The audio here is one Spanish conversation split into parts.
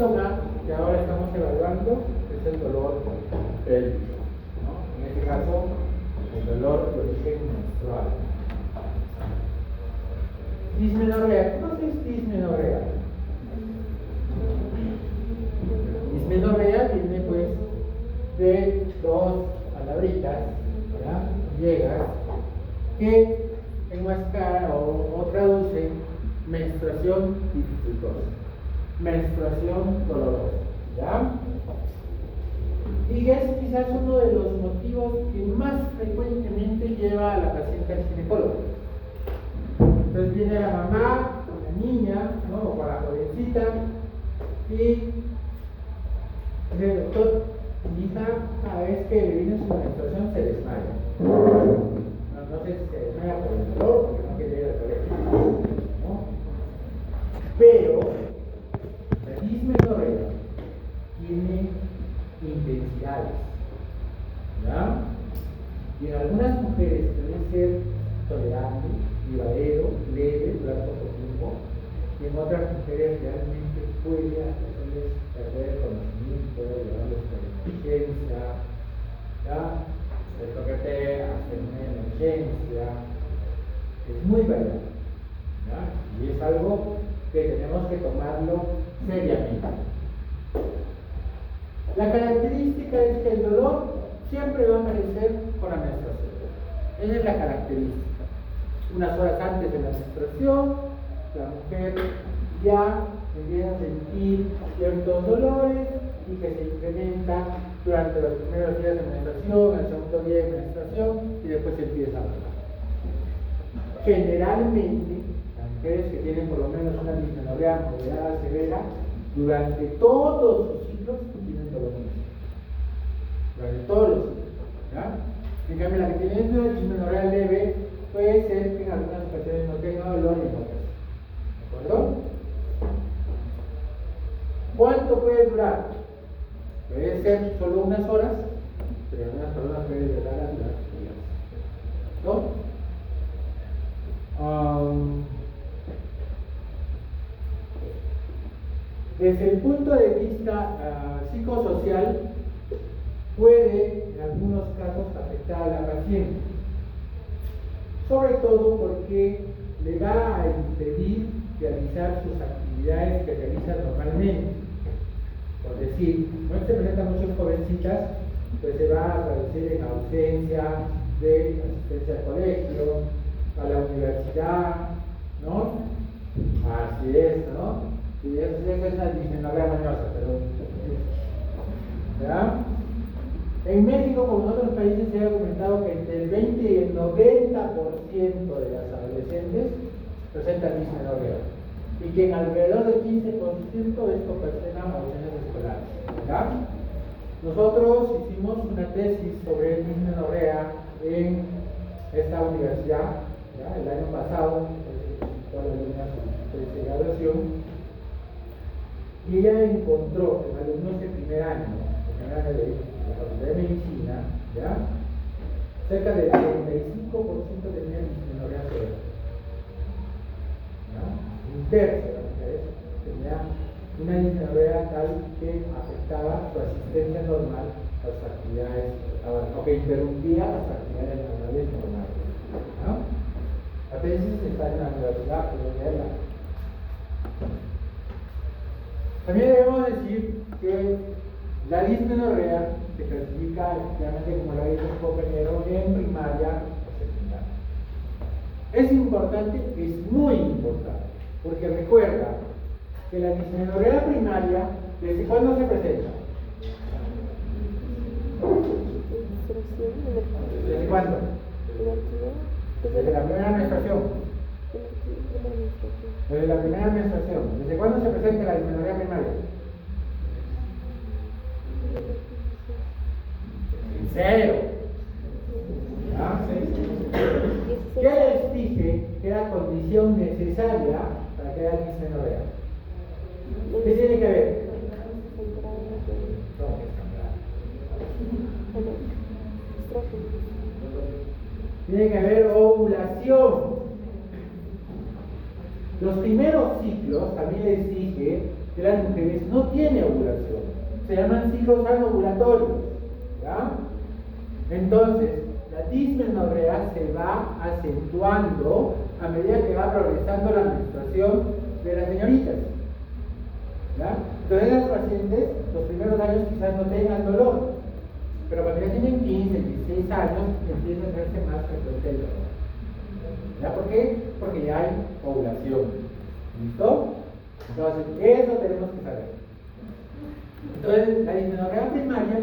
síntoma que ahora estamos evaluando es el dolor pélvico, ¿no? En este caso, el dolor de origen menstrual. Dismenorrea. ¿Qué cosa es dismenorrea? Dismenorrea viene pues de dos palabritas, ¿verdad?, griegas, que enmascaran o traducen menstruación dificultosa, menstruación dolorosa, ¿ya? Y es quizás uno de los motivos que más frecuentemente lleva a la paciente al ginecólogo. Entonces viene la mamá con la niña, ¿no?, o con la jovencita, y dice: doctor, mi hija cada vez que le viene su menstruación se desmaya. No sé si se desmaya por el dolor, porque no quiere ir al colegio, ¿no? Pero la dismenorrea tiene intensidades, ¿ya? Y en algunas mujeres pueden ser tolerante, llevadero, leve, durante poco tiempo, y en otras mujeres realmente puede hacerles perder el conocimiento, llevarles a la emergencia, ¿ya? El toquete hacer una emergencia, es muy variable, ¿ya? Y es algo que tenemos que tomarlo seriamente. La característica es que el dolor siempre va a aparecer con la menstruación. Esa es la característica. Unas horas antes de la menstruación, la mujer ya empieza a sentir ciertos dolores y que se incrementa durante los primeros días de menstruación, el segundo día de menstruación, y después se empieza a bajar. Generalmente, las mujeres que tienen por lo menos una dismenorrea moderada severa, durante todos sus ciclos tienen dolor menstrual. Durante todos los ciclos, ¿ya? En cambio, la que tiene una dismenorrea leve puede ser que en algunas ocasiones no tenga dolor y en otras. ¿De acuerdo? ¿Cuánto puede durar? Puede ser solo unas horas, pero en algunas personas puede llegar a durar días. ¿No? Desde el punto de vista psicosocial, puede en algunos casos afectar a la paciente, sobre todo porque le va a impedir realizar sus actividades que realiza normalmente. Por decir, no se presentan muchas jovencitas, pues se va a traducir en ausencia de asistencia al colegio, a la universidad, ¿no? Así es, ¿no? Y eso es una dismenorrea mañosa, pero ¿verdad? En México, como en otros países, se ha documentado que entre el 20 y el 90% de las adolescentes presentan dismenorrea, y que en alrededor del 15% esto presentan ausencias escolares, ¿verdad? Nosotros hicimos una tesis sobre dismenorrea en esta universidad, ¿ya? El año pasado, con la línea de graduación, y ella encontró en alumnos de primer año de la Facultad de Medicina, ¿ya?, cerca del 35% tenían dismenorrea severa, ¿ya? Un tercio de las mujeres tenía una dismenorrea tal que afectaba su asistencia normal a sus actividades, o que interrumpía las actividades laborales normales, ¿no? A veces está en la universidad, pero leerla. También debemos decir que la dismenorrea se clasifica efectivamente, como lo ha dicho un compañero, en primaria o secundaria. Es importante, es muy importante, porque recuerda que la dismenorrea primaria, ¿desde cuándo se presenta? ¿Desde cuándo? Desde la primera menstruación. Desde la primera menstruación. ¿Desde cuándo se presenta la dismenorrea primaria? En cero. ¿Ah? ¿Qué les dije que era condición necesaria para que haya dismenorrea? ¿Qué tiene que ver? Tiene que haber ovulación. Los primeros ciclos, también les dije de las mujeres no tiene ovulación. Se llaman ciclos anovulatorios, ¿ya? Entonces, la dismenorrea se va acentuando a medida que va progresando la menstruación de las señoritas, ¿ya? Entonces, las pacientes, los primeros años quizás no tengan dolor, pero cuando ya tienen 15, 16 años, empieza a hacerse más frecuente el dolor. ¿Ya? ¿Por qué? Porque ya hay ovulación. ¿Listo? Entonces, eso tenemos que saber. Entonces, la dismenorrea primaria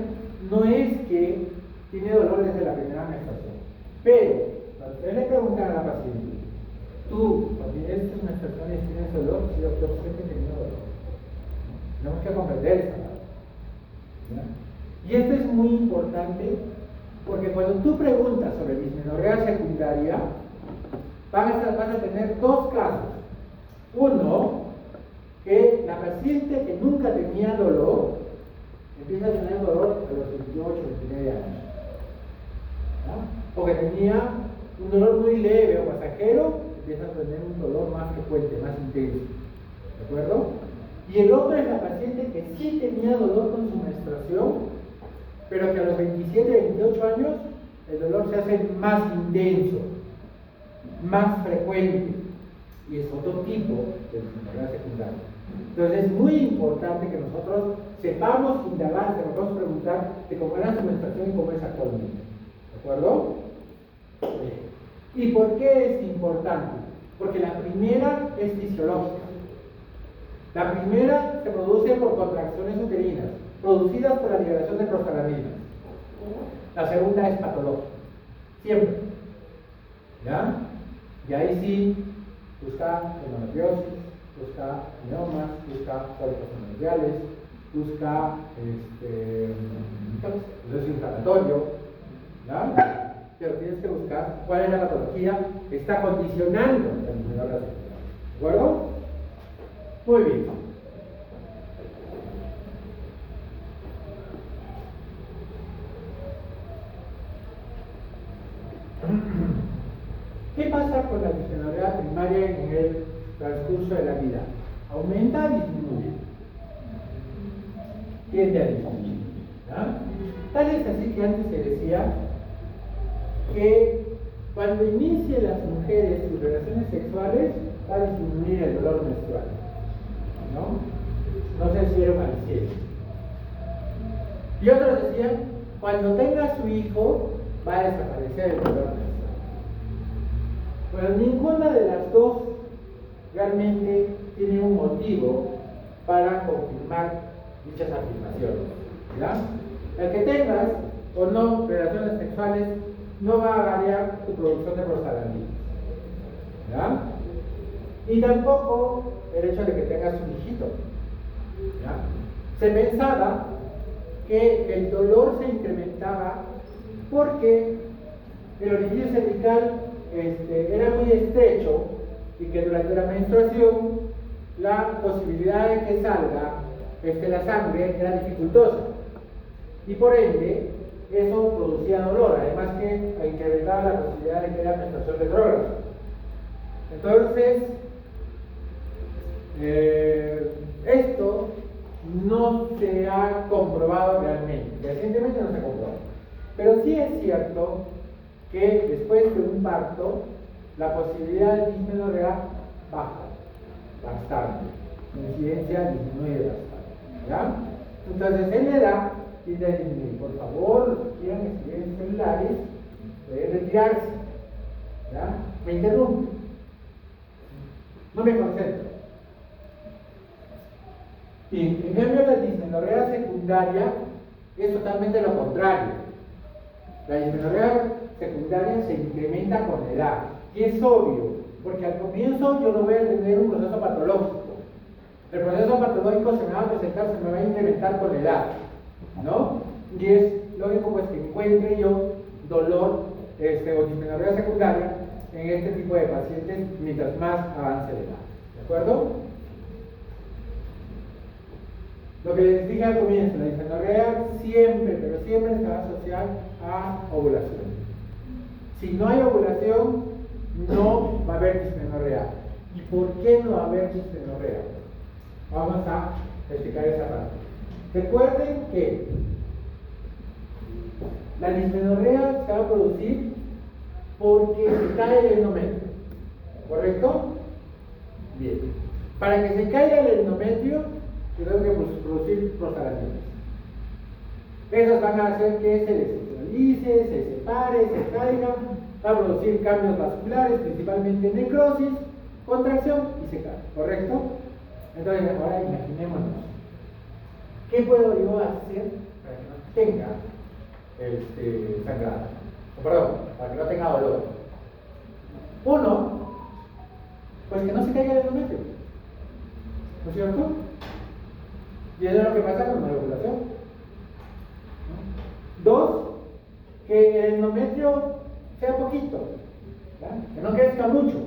no es que tiene dolor desde la primera menstruación. Pero, cuando ustedes le preguntan a la paciente, tú, cuando tienes tus menstruaciones, ¿tienes dolor? Sí, doctor, siempre he tenido dolor. Tenemos que comprender esa parte. ¿Ya? Y esto es muy importante porque cuando tú preguntas sobre dismenorrea secundaria, vas a tener dos casos. Uno, que la paciente que nunca tenía dolor empieza a tener dolor a los 28, 29 años. ¿Ya? O que tenía un dolor muy leve o pasajero, empieza a tener un dolor más frecuente, más intenso. ¿De acuerdo? Y el otro es la paciente que sí tenía dolor con su menstruación, pero que a los 27, 28 años el dolor se hace más intenso, más frecuente, y es otro tipo de dismenorrea secundaria. Entonces es muy importante que nosotros sepamos indagar, que nos vamos a preguntar de cómo era su menstruación y cómo es actualmente. ¿De acuerdo? ¿Y por qué es importante? Porque la primera es fisiológica. La primera se produce por contracciones uterinas, producidas por la liberación de prostaglandinas. La segunda es patológica, siempre. ¿Ya? Y ahí sí, busca endometriosis, busca miomas, busca cólicos endometriales, busca proceso inflamatorio, ¿ya? Pero tienes que buscar cuál es la patología que está condicionando la dismenorrea secundaria. ¿De acuerdo? Muy bien. ¿Qué pasa con la dismenorrea primaria en el transcurso de la vida? ¿Aumenta o disminuye? Tiende a disminuir. ¿Ya? Tal es así que antes se decía que cuando inicien las mujeres sus relaciones sexuales va a disminuir el dolor menstrual. No se hicieron al cielo. Y otros decían, cuando tenga su hijo va a desaparecer el dolor menstrual. Bueno, ninguna de las dos realmente tiene un motivo para confirmar dichas afirmaciones. ¿Ya? El que tengas o no relaciones sexuales no va a variar tu producción de prostaglandinas. ¿Ya? Y tampoco el hecho de que tengas un hijito. ¿Ya? Se pensaba que el dolor se incrementaba porque el orificio cervical era muy estrecho y que durante la menstruación la posibilidad de que salga la sangre era dificultosa y por ende eso producía dolor, además que incrementaba la posibilidad de que haya menstruación retrógrada. Entonces, esto no se ha comprobado realmente, recientemente no se ha comprobado, pero sí es cierto que después de un parto la posibilidad de dismenorrea baja bastante, la incidencia disminuye bastante, ¿ya? Entonces en la edad tiende a disminuir. Por favor, los que quieran escribir celulares pueden retirarse, ¿ya? Me interrumpe, no me concentro. Y en cambio la dismenorrea secundaria es totalmente lo contrario. La dismenorrea secundaria se incrementa con la edad, y es obvio, porque al comienzo yo no voy a tener un proceso patológico. El proceso patológico se me va a presentar, se me va a incrementar con la edad, ¿no? Y es lógico pues que encuentre yo dolor o dismenorrea secundaria en este tipo de pacientes mientras más avance la edad, ¿de acuerdo? Lo que les dije al comienzo, la dismenorrea siempre, pero siempre se va a asociar a ovulación. Si no hay ovulación, no va a haber dismenorrea. ¿Y por qué no va a haber dismenorrea? Vamos a explicar esa parte. Recuerden que la dismenorrea se va a producir porque se cae el endometrio, ¿correcto? Bien. Para que se caiga el endometrio, tenemos que producir prostaglandinas. Esas van a hacer que se descentralice, se separe, se caiga, va a producir cambios vasculares, principalmente necrosis, contracción y se cae, ¿correcto? Entonces, ahora imaginémonos, ¿qué puedo yo hacer para que no tenga sangrado? Perdón, para que no tenga dolor. Uno, pues que no se caiga el endometrio, ¿no es cierto? Y eso es lo que pasa con la regulación. Dos, que el endometrio sea poquito, ¿verdad? Que no crezca mucho.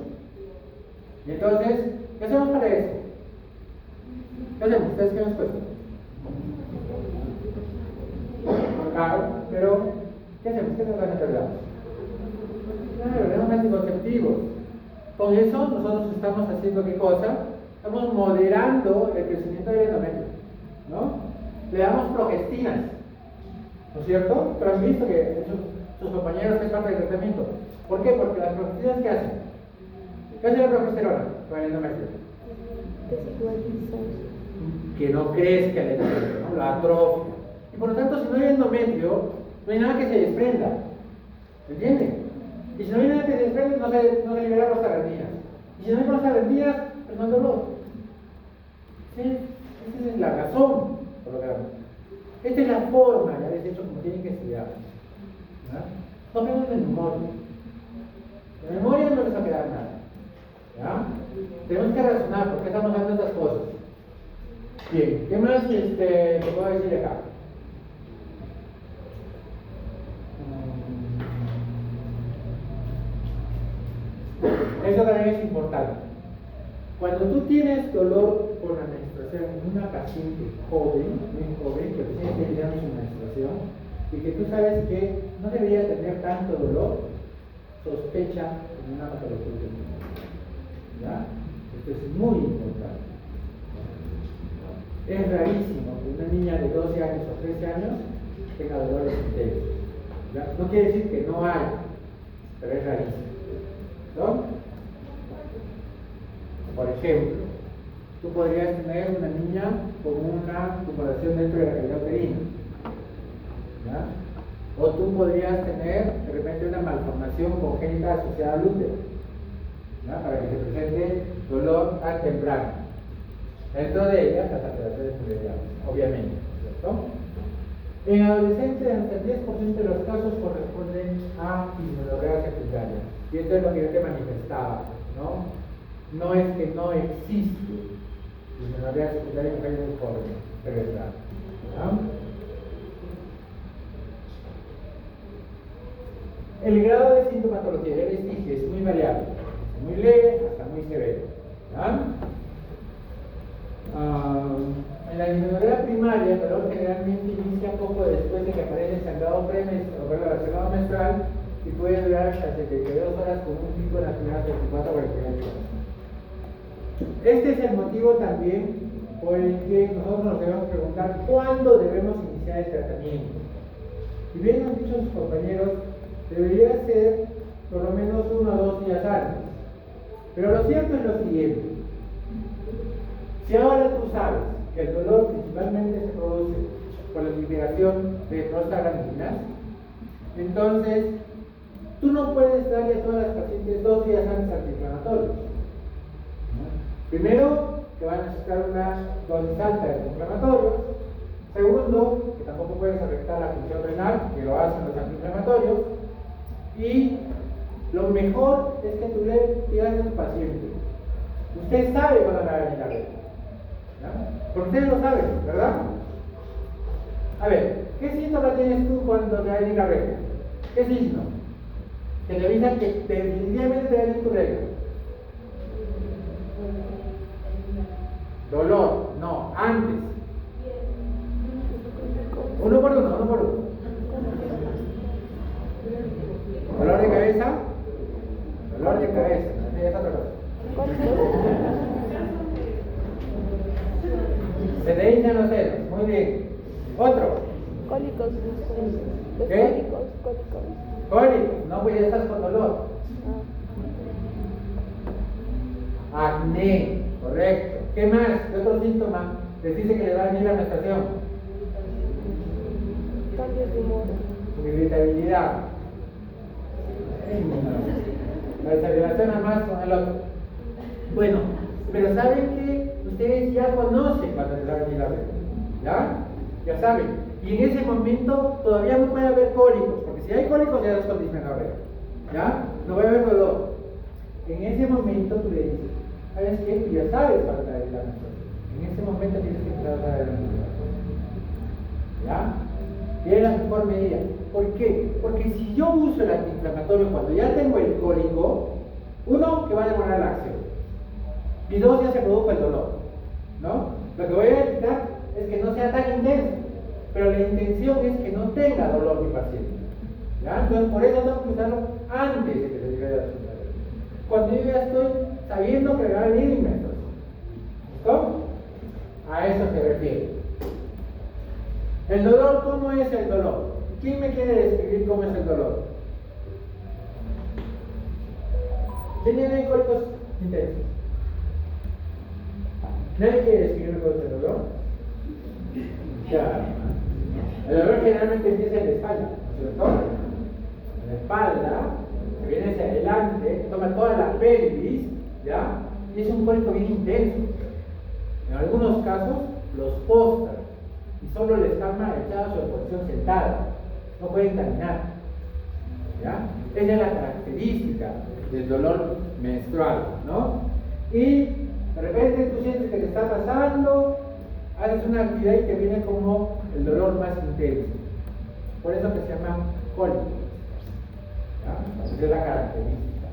Y entonces, ¿qué hacemos para eso? ¿Qué hacemos? ¿Ustedes qué nos cuesta? Claro, pero ¿qué hacemos? ¿Qué nos van a encargar? Claro, tenemos anticonceptivos. Con eso nosotros estamos haciendo ¿qué cosa? Estamos moderando el crecimiento del endometrio, ¿no? Le damos progestinas, ¿no es cierto? Pero han visto que sus compañeros que es parte del tratamiento. ¿Por qué? Porque las progestinas ¿qué hacen? ¿Qué hace la progesterona con el endometrio? Que no crezca el endometrio, ¿no? La atrofia. Y por lo tanto, si no hay endometrio, no hay nada que se desprenda. ¿Me entienden? Y si no hay nada que se desprenda, no se libera prostaglandinas. Y si no hay prostaglandinas, pues no hay dolor. ¿Sí? Esa es la razón por lo que hago. Esta es la forma, ya les he dicho, como tienen que estudiar. ¿No? No quedamos en memoria. En memoria no les va a quedar nada. ¿Ya? Tenemos que razonar por qué estamos haciendo estas cosas. Bien, ¿qué más te puedo decir acá? Eso también es importante. Cuando tú tienes dolor por la menstruación en una paciente joven, muy joven, que recién está iniciando su menstruación, y que tú sabes que no debería tener tanto dolor, sospecha en una patología uterina. ¿Ya? Esto es muy importante. Es rarísimo que una niña de 12 años o 13 años tenga dolores intensos. ¿Ya? No quiere decir que no hay, pero es rarísimo. ¿No? Por ejemplo, tú podrías tener una niña con una tumoración dentro de la cavidad uterina, ¿ya? O tú podrías tener de repente una malformación congénita asociada al útero, ¿ya? Para que se presente dolor tan temprano. Dentro de ellas las alteraciones tiroideales, obviamente, ¿cierto? En adolescentes, hasta el 10% de los casos corresponden a dismenorrea secundaria. Y esto es lo que yo te manifestaba, ¿no? No es que no existe dismenorrea secundaria en mujeres muy jóvenes, pero está. ¿No? El grado de sintomatología, ya les dije, es muy variable, muy leve hasta muy severo. En la dismenorrea primaria, el dolor generalmente inicia poco después de que aparece el sangrado sangrado menstrual y puede durar hasta 72 horas con un pico en las primeras 24 o 48 horas. Este es el motivo también por el que nosotros nos debemos preguntar cuándo debemos iniciar el tratamiento. Y bien han dicho sus compañeros, debería ser por lo menos 1 o 2 días antes. Pero lo cierto es lo siguiente. Si ahora tú sabes que el dolor principalmente se produce por la liberación de prostaglandinas, entonces tú no puedes darle a todas las pacientes 2 días antes antiinflamatorios. Primero, que van a necesitar una dosis alta de antiinflamatorios. Segundo, que tampoco puedes afectar la función renal, que lo hacen los antiinflamatorios. Y lo mejor es que tú le digas a tu paciente, usted sabe cuándo le va a venir la regla, porque ustedes lo saben, ¿verdad? A ver, ¿qué síntoma tienes tú cuando te va a venir la regla? ¿Qué signo? Que te avisan que definitivamente te va a venir tu regla. Dolor, no, antes. Uno por uno. ¿Dolor de cabeza? Dolor de cabeza, esa es otra cosa. inician los senos, muy bien. Otro. Cólicos. Los ¿Qué? cólicos. Cólicos, no, pues ya estás con dolor. Acné, correcto. ¿Qué más? ¿Qué otro síntoma les dice que le va a venir la menstruación? Cambios de humor. Irritabilidad. Se relaciona más con el otro. Bueno, pero saben que ustedes ya conocen cuando les va a venir la regla. ¿Ya? Ya saben. Y en ese momento todavía no puede haber cólicos, porque si hay cólicos ya es con dismenorrea. ¿Ya? No va a haber dolor. En ese momento tú le dices, ¿sabes qué? Tú ya sabes cuándo te va a venir la menstruación. En ese momento tienes que entrar a la menstruación. ¿Ya? Y es la mejor medida. ¿Por qué? Porque si yo uso el antiinflamatorio cuando ya tengo el cólico, uno, que va a demorar la acción. Y dos, ya se produjo el dolor. ¿No? Lo que voy a evitar es que no sea tan intenso. Pero la intención es que no tenga dolor mi paciente. ¿Ya? Entonces, por eso tengo que usarlo antes de que se llegue a la menstruación. Cuando yo ya estoy sabiendo que me va a venir mi menstruación. ¿Listo? A eso se refiere. El dolor, ¿cómo es el dolor? ¿Quién me quiere describir cómo es el dolor? ¿Quién tiene cólicos intensos? ¿Nadie quiere describir cómo es el dolor? Ya. El dolor generalmente empieza en la espalda, ¿no es cierto? En la espalda, se viene hacia adelante, toma toda la pelvis, ¿ya? Y es un cólico bien intenso. En algunos casos, los postran y solo les calma echada su posición sentada, no pueden caminar. ¿Ya? Esa es la característica del dolor menstrual, ¿no? Y de repente tú sientes que te está pasando, haces una actividad y te viene como el dolor más intenso. Por eso que se llama cólico. ¿Ya? Esa es la característica.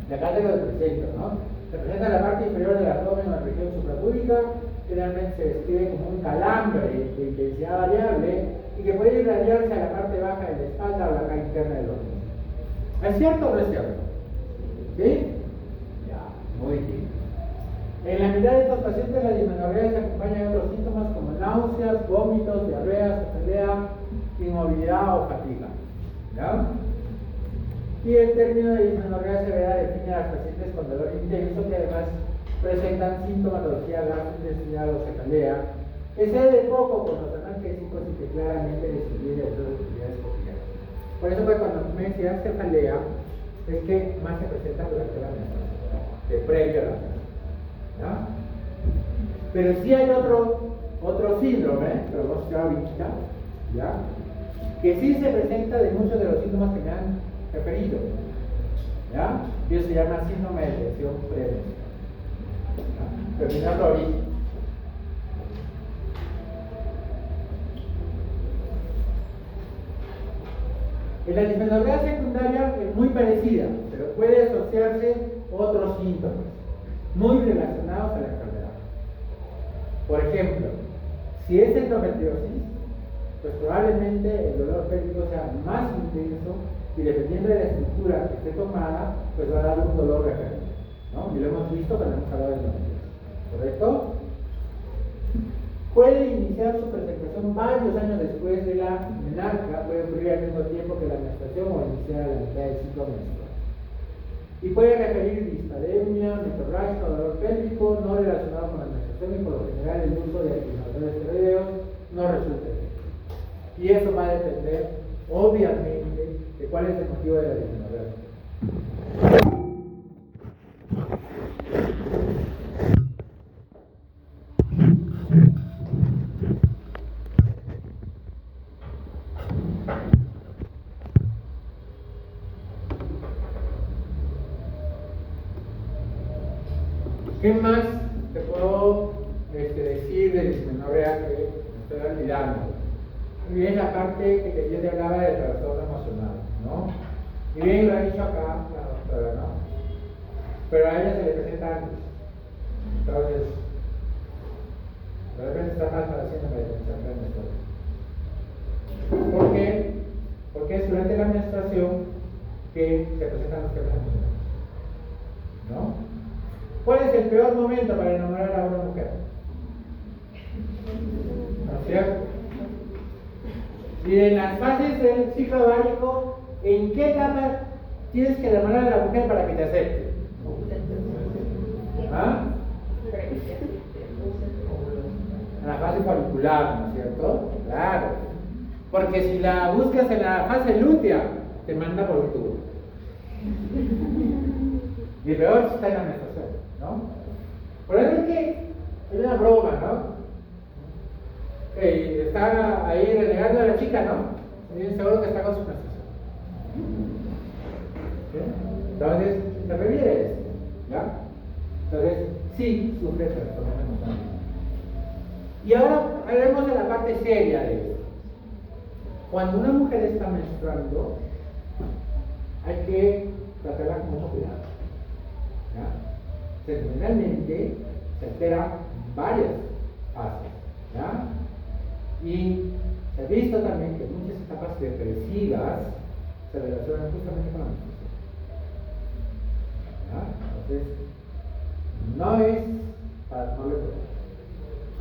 Y acá te lo presento, ¿no? Se presenta en la parte inferior del abdomen o la región suprapúbica. Generalmente se describe como un calambre de intensidad variable y que puede irradiarse a la parte baja de la espalda o la cara interna del hombro. ¿Es cierto o no es cierto? ¿Sí? Ya, muy bien. En la mitad de estos pacientes la dismenorrea se acompaña de otros síntomas como náuseas, vómitos, diarrea, cefalea, inmovilidad o fatiga. ¿Ya? Y el término de dismenorrea severa define a las pacientes con dolor intenso que además presentan sintomatología gastrointestinal o cefalea, que se de poco con los analgésicos y que claramente disminuye de otras actividades cotidianas. Por eso que cuando me decías cefalea, es que más se presenta durante la menstruación, que previo a la menstruación. ¿Ya? Pero sí hay otro síndrome, que lo vamos a explicar ahorita, ¿ya? Que sí se presenta de muchos de los síntomas que me han referido, ¿ya? Y eso se llama síndrome de lesión premenstrual. Terminando ahorita. En la dismenorrea secundaria es muy parecida, pero puede asociarse otros síntomas muy relacionados a la enfermedad. Por ejemplo, si es endometriosis, pues probablemente el dolor pélvico sea más intenso y dependiendo de la estructura que esté tomada, pues va a dar un dolor referente, ¿no? Y lo hemos visto cuando hemos hablado de endometriosis. ¿Correcto? Puede iniciar su presentación varios años después de la menarca, puede ocurrir al mismo tiempo que la menstruación o iniciar a la mitad del ciclo menstrual. Y puede referir dispareunia, metorragia o dolor pélvico no relacionado con la menstruación y por lo general el uso de antiinflamatorios esteroideos no resulta efectivo. Y eso va a depender, obviamente, de cuál es el motivo de la dismenorrea. ¿Qué más te puedo decir de dismenorrea que me estoy olvidando? Y bien la parte que yo te hablaba del trastorno emocional, ¿no? Y bien lo ha dicho acá la doctora, ¿no? Pero a ella se le presenta antes. Entonces, de repente está más haciendo la menstruación. ¿Por qué? Porque es durante la menstruación que se presentan los cambios emocionales, ¿no? ¿Cuál es el peor momento para enamorar a una mujer? Y en las fases del ciclo ovárico, ¿en qué etapa tienes que enamorar a la mujer para que te acepte? ¿Ah? En la fase folicular, ¿no es cierto? Claro. Porque si la buscas en la fase lútea, te manda por un tubo. Y peor si está en la menstruación, ¿no? Por eso es que es una broma, ¿no? Está ahí renegando a la chica, ¿no? Y seguro que está con su menstruación. ¿Sí? Entonces, se reviere esto, ¿ya? Entonces, sí, sufre trastornos emocionales. Y ahora hablemos de la parte seria de esto. Cuando una mujer está menstruando, hay que tratarla con mucho cuidado. ¿Ya? Generalmente se alteran varias fases. ¿Ya? Y se ha visto también que muchas etapas depresivas se relacionan justamente con la menstruación. ¿Ya? Entonces, no es para tomarle cuidado.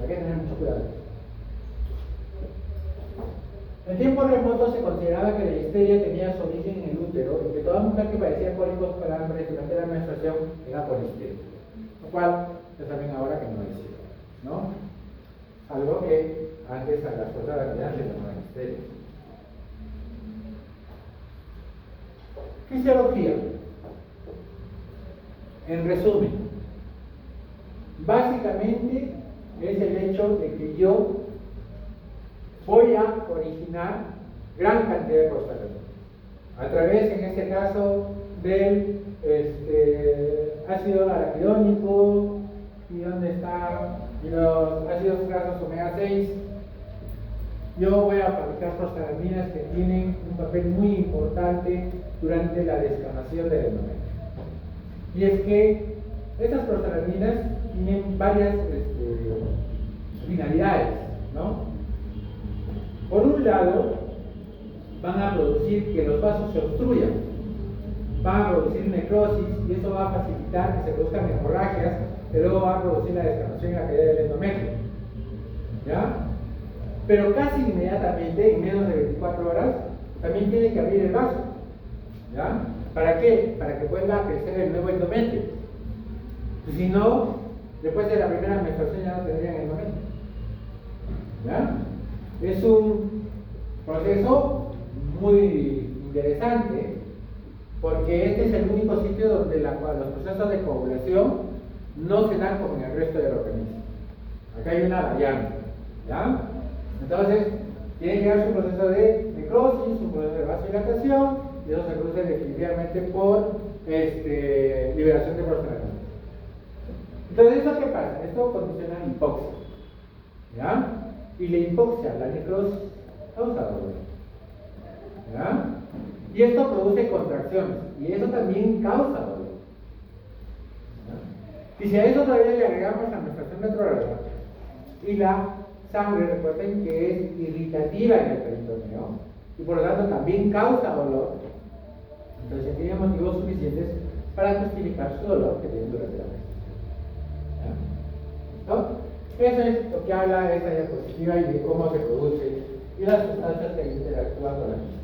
Hay que tener mucho cuidado. En tiempos remotos se consideraba que la histeria tenía su origen en el útero y que toda mujer que padecía cólicos por hambre durante la menstruación era por histeria. Lo cual ya saben ahora que no es cierto, ¿no? Algo que antes a las cosas de la vida se llamaban histeria. Fisiología. En resumen, básicamente es el hecho de que yo voy a originar gran cantidad de prostaglandinas a través, en este caso, del ácido araquidónico y donde están los ácidos grasos omega 6. Yo voy a fabricar prostaglandinas que tienen un papel muy importante durante la descamación del endometrio. Y es que estas prostaglandinas tienen varias finalidades, ¿no? Por un lado, van a producir que los vasos se obstruyan, van a producir necrosis y eso va a facilitar que se produzcan hemorragias, que luego va a producir la descamación y la caída del endometrio. ¿Ya? Pero casi inmediatamente, en menos de 24 horas, también tiene que abrir el vaso. ¿Ya? ¿Para qué? Para que vuelva a crecer el nuevo endometrio. Y si no, después de la primera menstruación ya no tendrían endometrio. ¿Ya? Es un proceso muy interesante porque este es el único sitio donde los procesos de coagulación no se dan como en el resto del organismo. Acá hay una variante, ¿ya? Entonces, tiene que haber un proceso de necrosis, un proceso de vasodilatación y eso se produce definitivamente por liberación de prostaglandinas. Entonces, ¿eso qué pasa? Esto condiciona la hipoxia, ¿ya? Y la hipoxia, la necrosis, causa dolor. ¿Ya? Y esto produce contracciones, y eso también causa dolor. ¿Ya? Y si a eso todavía le agregamos la menstruación retrógrada y la sangre, recuerden que es irritativa en el peritoneo, y por lo tanto también causa dolor, entonces tiene motivos suficientes para justificar su dolor que tiene durante la menstruación. ¿No? Eso es lo que habla de esta diapositiva y de cómo se produce y las sustancias que interactúan con la misma,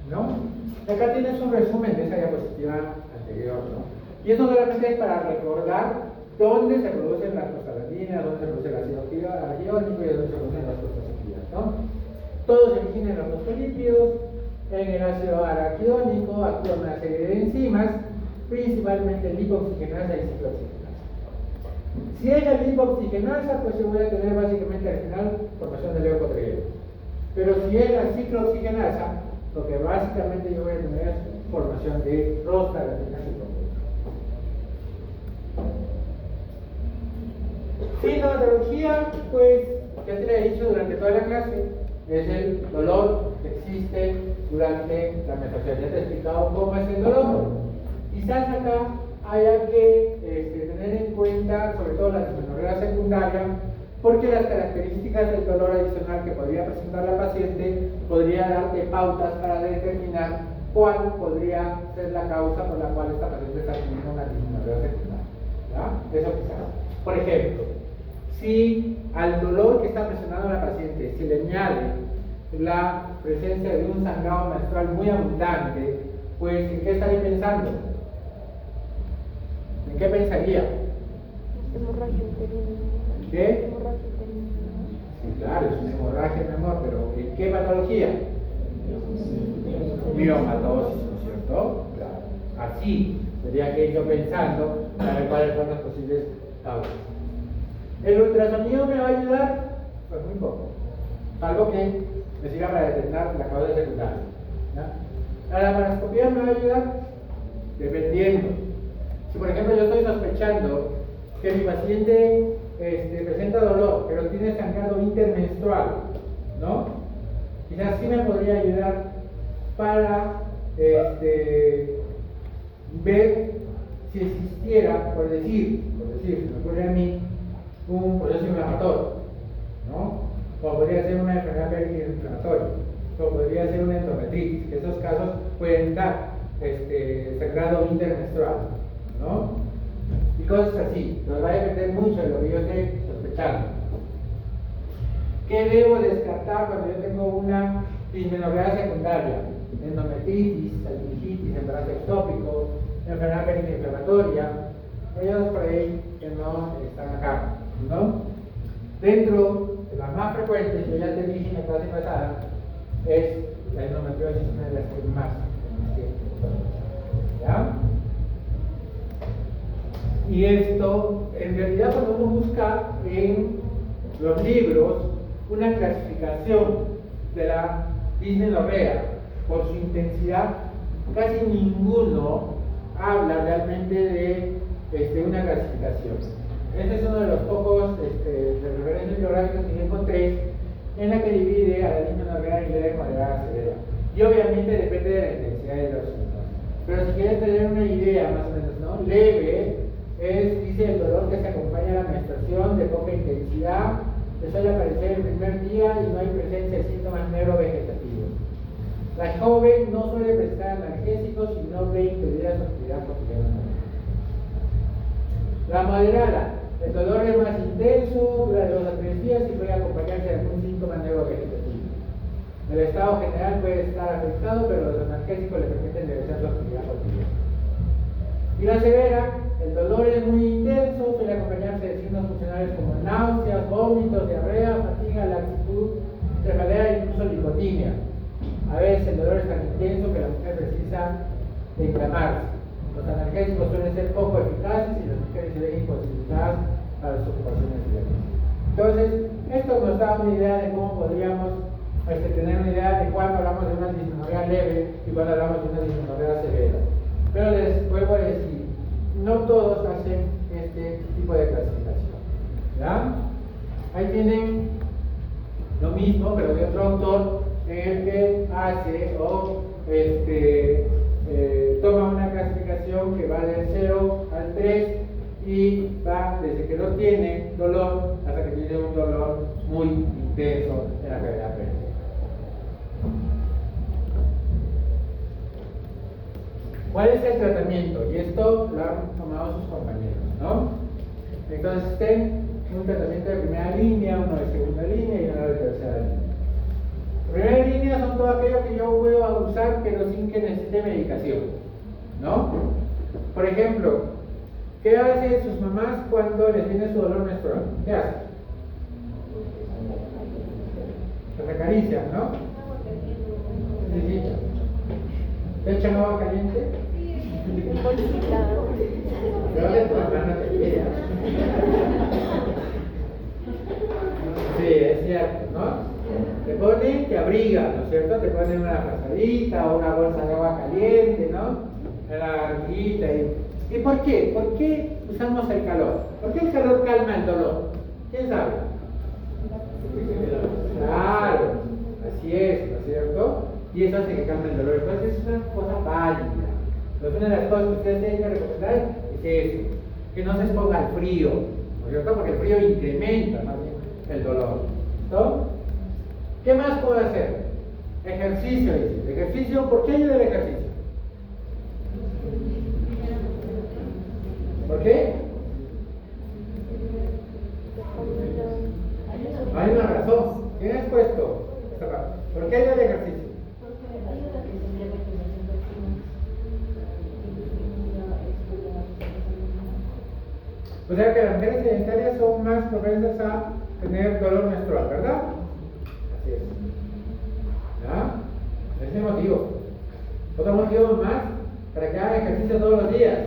¿no? Y acá tienes un resumen de esa diapositiva anterior, ¿no? Y eso solamente es para recordar dónde se producen las prostaglandinas, dónde se produce el ácido araquidónico y dónde se producen las prostaglandinas, ¿no? Todo se origina en los fosfolípidos, en el ácido araquidónico actúa una serie de enzimas, principalmente lipoxigenasa y ciclooxigenasa. Si es la lipoxigenasa, pues yo voy a tener básicamente al final formación de leucotrieros. Pero si es la ciclooxigenasa, lo que básicamente yo voy a tener es formación de prostaglandinas y sintomatología, pues ya te lo he dicho durante toda la clase, es el dolor que existe durante la menstruación. Ya te he explicado cómo es el dolor. Quizás acá haya que tener en cuenta sobre todo la dismenorrea secundaria, porque las características del dolor adicional que podría presentar la paciente podría darte pautas para determinar cuál podría ser la causa por la cual esta paciente está teniendo una dismenorrea secundaria. ¿Ya? Eso quizás. Por ejemplo, si al dolor que está presentando la paciente se le añade la presencia de un sangrado menstrual muy abundante, pues ¿en qué estaría pensando? ¿En qué pensaría? Hemorragia uterina. ¿Qué? Hemorragia uterina. Sí, claro, es una hemorragia, mi amor, pero ¿en qué patología? Miomatosis, ¿no es cierto? Claro. Así sería que yo pensando a ver cuáles son las posibles causas. ¿El ultrasonido me va a ayudar? Pues muy poco. Algo que me sirva para detectar la causa secundaria. ¿Ya? ¿La laparoscopía me va a ayudar? Dependiendo. Si por ejemplo yo estoy sospechando que mi paciente presenta dolor, pero tiene sangrado intermenstrual, ¿no? Quizás sí me podría ayudar para ver si existiera, por decir, se me ocurre a mí, un proceso inflamatorio, ¿no? O podría ser una enfermedad inflamatoria, o podría ser una endometritis, que esos casos pueden dar sangrado intermenstrual, ¿no? Y cosas así. Nos va a depender mucho de lo que yo esté sospechando. ¿Qué debo descartar cuando yo tengo una dismenorrea secundaria? Endometritis, salpingitis, embarazo ectópico, enfermedad inflamatoria. Hay dos por ahí que no están acá, ¿no? Dentro de las más frecuentes, yo ya te dije en la clase pasada, es la endometriosis, una de las que más. ¿Ya? Y esto, en realidad, cuando uno busca en los libros una clasificación de la dismenorrea por su intensidad, casi ninguno habla realmente de una clasificación. Este es uno de los pocos de referencias bibliográficas que yo encontré en la que divide a la dismenorrea en leve, moderada, severa. Y obviamente depende de la intensidad de los síntomas. Pero si quieres tener una idea más o menos, ¿no? Leve dice el dolor que se acompaña a la menstruación de poca intensidad, que suele aparecer el primer día y no hay presencia de síntomas neurovegetativos. La joven no suele prestar analgésicos y no ve impedida su actividad cotidiana. La moderada, el dolor es más intenso, dura de 2 a 3 días y puede acompañarse de algún síntoma neurovegetativo. El estado general puede estar afectado, pero los analgésicos le permiten realizar su actividad cotidiana. Y la severa, el dolor es muy intenso, suele acompañarse de signos funcionales como náuseas, vómitos, diarrea, fatiga, laxitud, cefalea e incluso lipotimia. A veces el dolor es tan intenso que la mujer precisa inflamarse. Los analgésicos suelen ser poco eficaces y las mujeres se ven imposibilitadas para sus ocupaciones diarias. Entonces, esto nos da una idea de cómo podríamos tener una idea de cuándo hablamos de una dismenorrea leve y cuándo hablamos de una dismenorrea severa. Pero les vuelvo a decir, no todos hacen este tipo de clasificación. ¿Ya? Ahí tienen lo mismo, pero de otro autor, en el que hace o toma una clasificación que va del 0 al 3 y va desde que no tiene dolor hasta que tiene un dolor muy intenso en la cavidad pélvica. ¿Cuál es el tratamiento? Y esto lo han tomado sus compañeros, ¿no? Entonces, un tratamiento de primera línea, uno de segunda línea y uno de tercera línea. Primera línea son todo aquello que yo puedo usar pero sin que necesite medicación, ¿no? Por ejemplo, ¿qué hacen sus mamás cuando les viene su dolor menstrual? ¿Qué hacen? Se acarician, ¿no? Sí. ¿Te echan agua caliente? Bolsita. Pero de tu hermana te queda. Sí, es cierto, ¿no? Te ponen, te abrigan, ¿no es cierto? Te ponen una frazadita o una bolsa de agua caliente, ¿no? En la garganta. ¿Y por qué? ¿Por qué usamos el calor? ¿Por qué el calor calma el dolor? ¿Quién sabe? Claro, así es, ¿no es cierto? Y eso hace que calme el dolor. Entonces es una cosa válida. Entonces una de las cosas que ustedes tienen que recomendar es eso, que no se exponga al frío, ¿no es cierto? Porque el frío incrementa más bien el dolor. ¿Listo? ¿Qué más puedo hacer? Ejercicio, dice. Ejercicio, ¿por qué ayuda el ejercicio? ¿Por qué? Hay una razón. ¿Quién ha expuesto esta parte? ¿Por qué qué es el ejercicio? O sea que las mujeres sedentarias son más propensas a tener dolor menstrual, ¿verdad? Así es. ¿Ya? Ese es el motivo. Otro motivo más para que hagan ejercicio todos los días.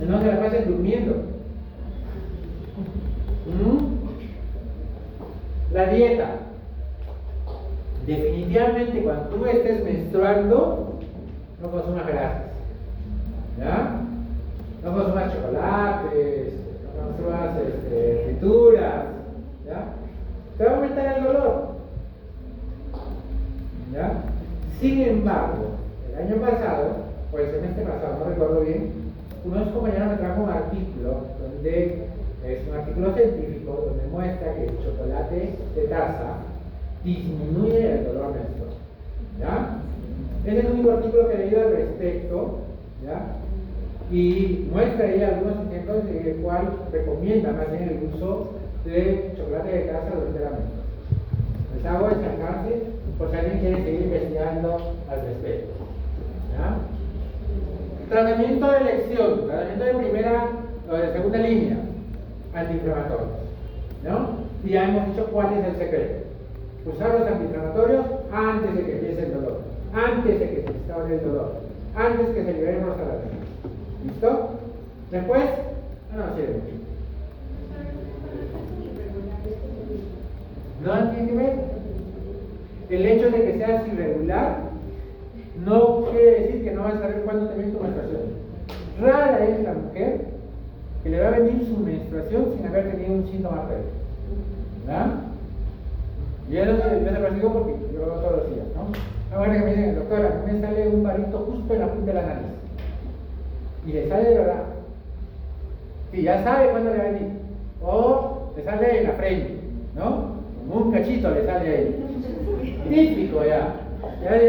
Y no se la pasen durmiendo. La dieta. Definitivamente cuando tú estés menstruando, no consumas grasas. ¿Ya? No consumas chocolates, no consumas frituras, ¿ya? Te va a aumentar el dolor, ¿ya? Sin embargo, el año pasado, o el semestre pasado, no recuerdo bien, unos compañeros me trajo un artículo donde es un artículo científico donde muestra que el chocolate de taza disminuye el dolor menstrual, ¿ya? Es el único artículo que he leído al respecto, ¿ya? Y muestra ahí algunos ejemplos en el cual recomienda más bien el uso de chocolate de taza durante la menstruación. Les hago este alcance por si alguien quiere seguir investigando al respecto, ¿ya? Tratamiento de elección, tratamiento de primera o de segunda línea, antiinflamatorios, ¿no? Y ya hemos dicho cuál es el secreto. Usar los antiinflamatorios antes de que empiece el dolor, antes de que se instaure el dolor, antes que se liberen los tratamientos. ¿Listo? Después, no sirve mucho. No tiene que ver. El hecho de que seas irregular no quiere decir que no vas a saber cuándo te viene tu menstruación. Rara es la mujer que le va a venir su menstruación sin haber tenido un síntoma previo. ¿Verdad? Y eso yo se lo digo porque yo lo veo todos los días, ¿no? Una mujer que me dice, doctora, a mí me sale un varito justo en la punta de la nariz. Y le sale de verdad. Sí, ya sabe cuándo le va a venir. O le sale en la frente, ¿no? Como un cachito le sale ahí. Típico ya. Ya.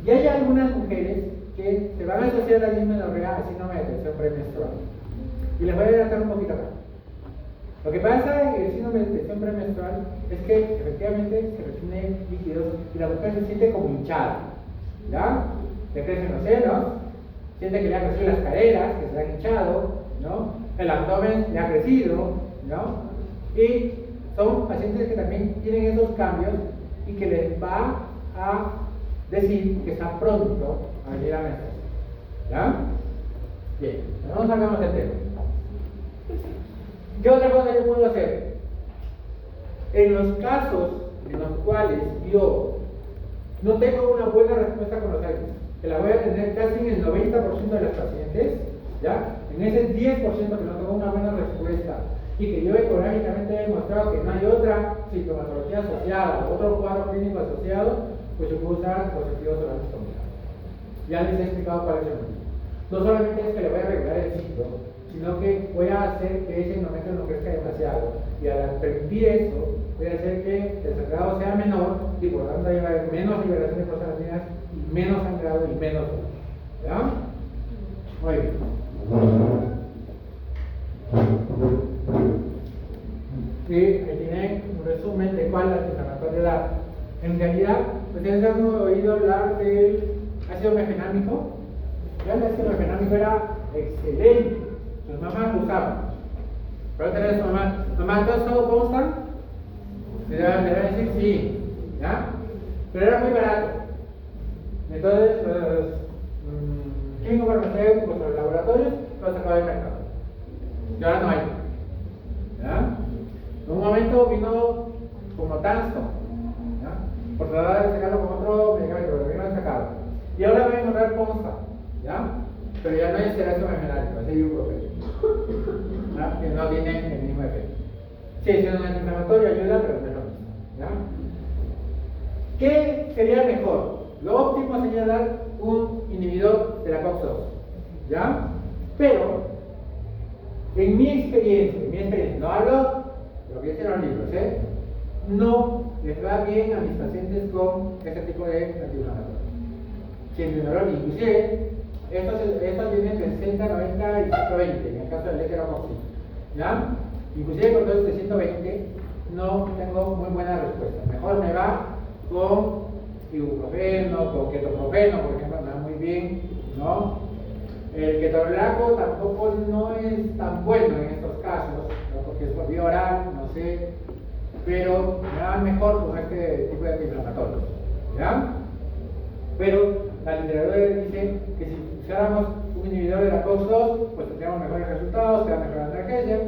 Y hay algunas mujeres que se van a asociar a la dismenorrea a síndrome de tensión premenstrual. Y les voy a adelantar un poquito acá. Lo que pasa en el síndrome de tensión premenstrual es que efectivamente se retienen líquidos y la mujer se siente como hinchada. ¿Ya? Le crecen los senos, siente que le han crecido las caderas, que se le han hinchado, ¿no? El abdomen le ha crecido, ¿no? Y son pacientes que también tienen esos cambios y que les va a decir que está pronto a venir a menstruación. ¿Ya? Bien, no salgamos del tema. ¿Qué otra cosa yo puedo hacer? En los casos en los cuales yo no tengo una buena respuesta con los aires, que la voy a tener casi en el 90% de las pacientes, ¿ya? En ese 10% que no tengo una buena respuesta y que yo ecográficamente he demostrado que no hay otra sintomatología asociada, otro cuadro clínico asociado, pues yo puedo usar los sentidos orales combinados. Ya les he explicado cuál es el motivo. No solamente es que le voy a regular el ciclo, sino que voy a hacer que ese momento no crezca demasiado. Y al permitir eso, voy a hacer que el sangrado sea menor y por lo tanto haya menos liberación de prostaglandinas y menos sangrado y menos dolor. ¿Ya? Muy bien. Y ahí tienen un resumen de cuál es la antiinflamatoria da. En realidad, ustedes han oído hablar del ácido mefenámico. Ya el ácido mefenámico era excelente. Sus mamás lo usaban. Pregúntale a su mamá, mamá, ¿tú has usado Constant? Le van a decir sí, ¿ya? Pero era muy barato. Entonces, los químicos farmacéuticos, los laboratorios, los sacaban del mercado. Y ahora no hay. ¿Ya? En un momento vino como Tanston, ¿ya? Por tratar de sacarlo con otro medicamento, pero también lo han sacado. Y ahora voy a encontrar Constant, ¿ya? Pero ya no es ácido mefenámico, es ibuprofeno, ¿ya? Que no tiene el mismo efecto. Sí, es un antiinflamatorio, ayuda, pero no es lo mismo, ¿ya? ¿Qué sería mejor? Lo óptimo sería dar un inhibidor de la COX-2, ¿ya? Pero, en mi experiencia, no hablo de lo que dicen los libros, no les va bien a mis pacientes con este tipo de antiinflamatorios. Siempre, inclusive, estos vienen de 60, 90 y 120, en el caso del heteromoxil, ¿ya? Inclusive con dosis de 120 no tengo muy buena respuesta. Mejor me va con ibuprofeno, con ketoprofeno, por ejemplo, me va muy bien, ¿no? El ketorolaco tampoco no es tan bueno en estos casos, ¿no? Porque es por vía oral, no sé, pero me va mejor con este tipo de antiinflamatorios, ¿ya? Pero la literatura dice que si usáramos un inhibidor de la COX-2, pues tendríamos mejores resultados, te da mejor analgesia.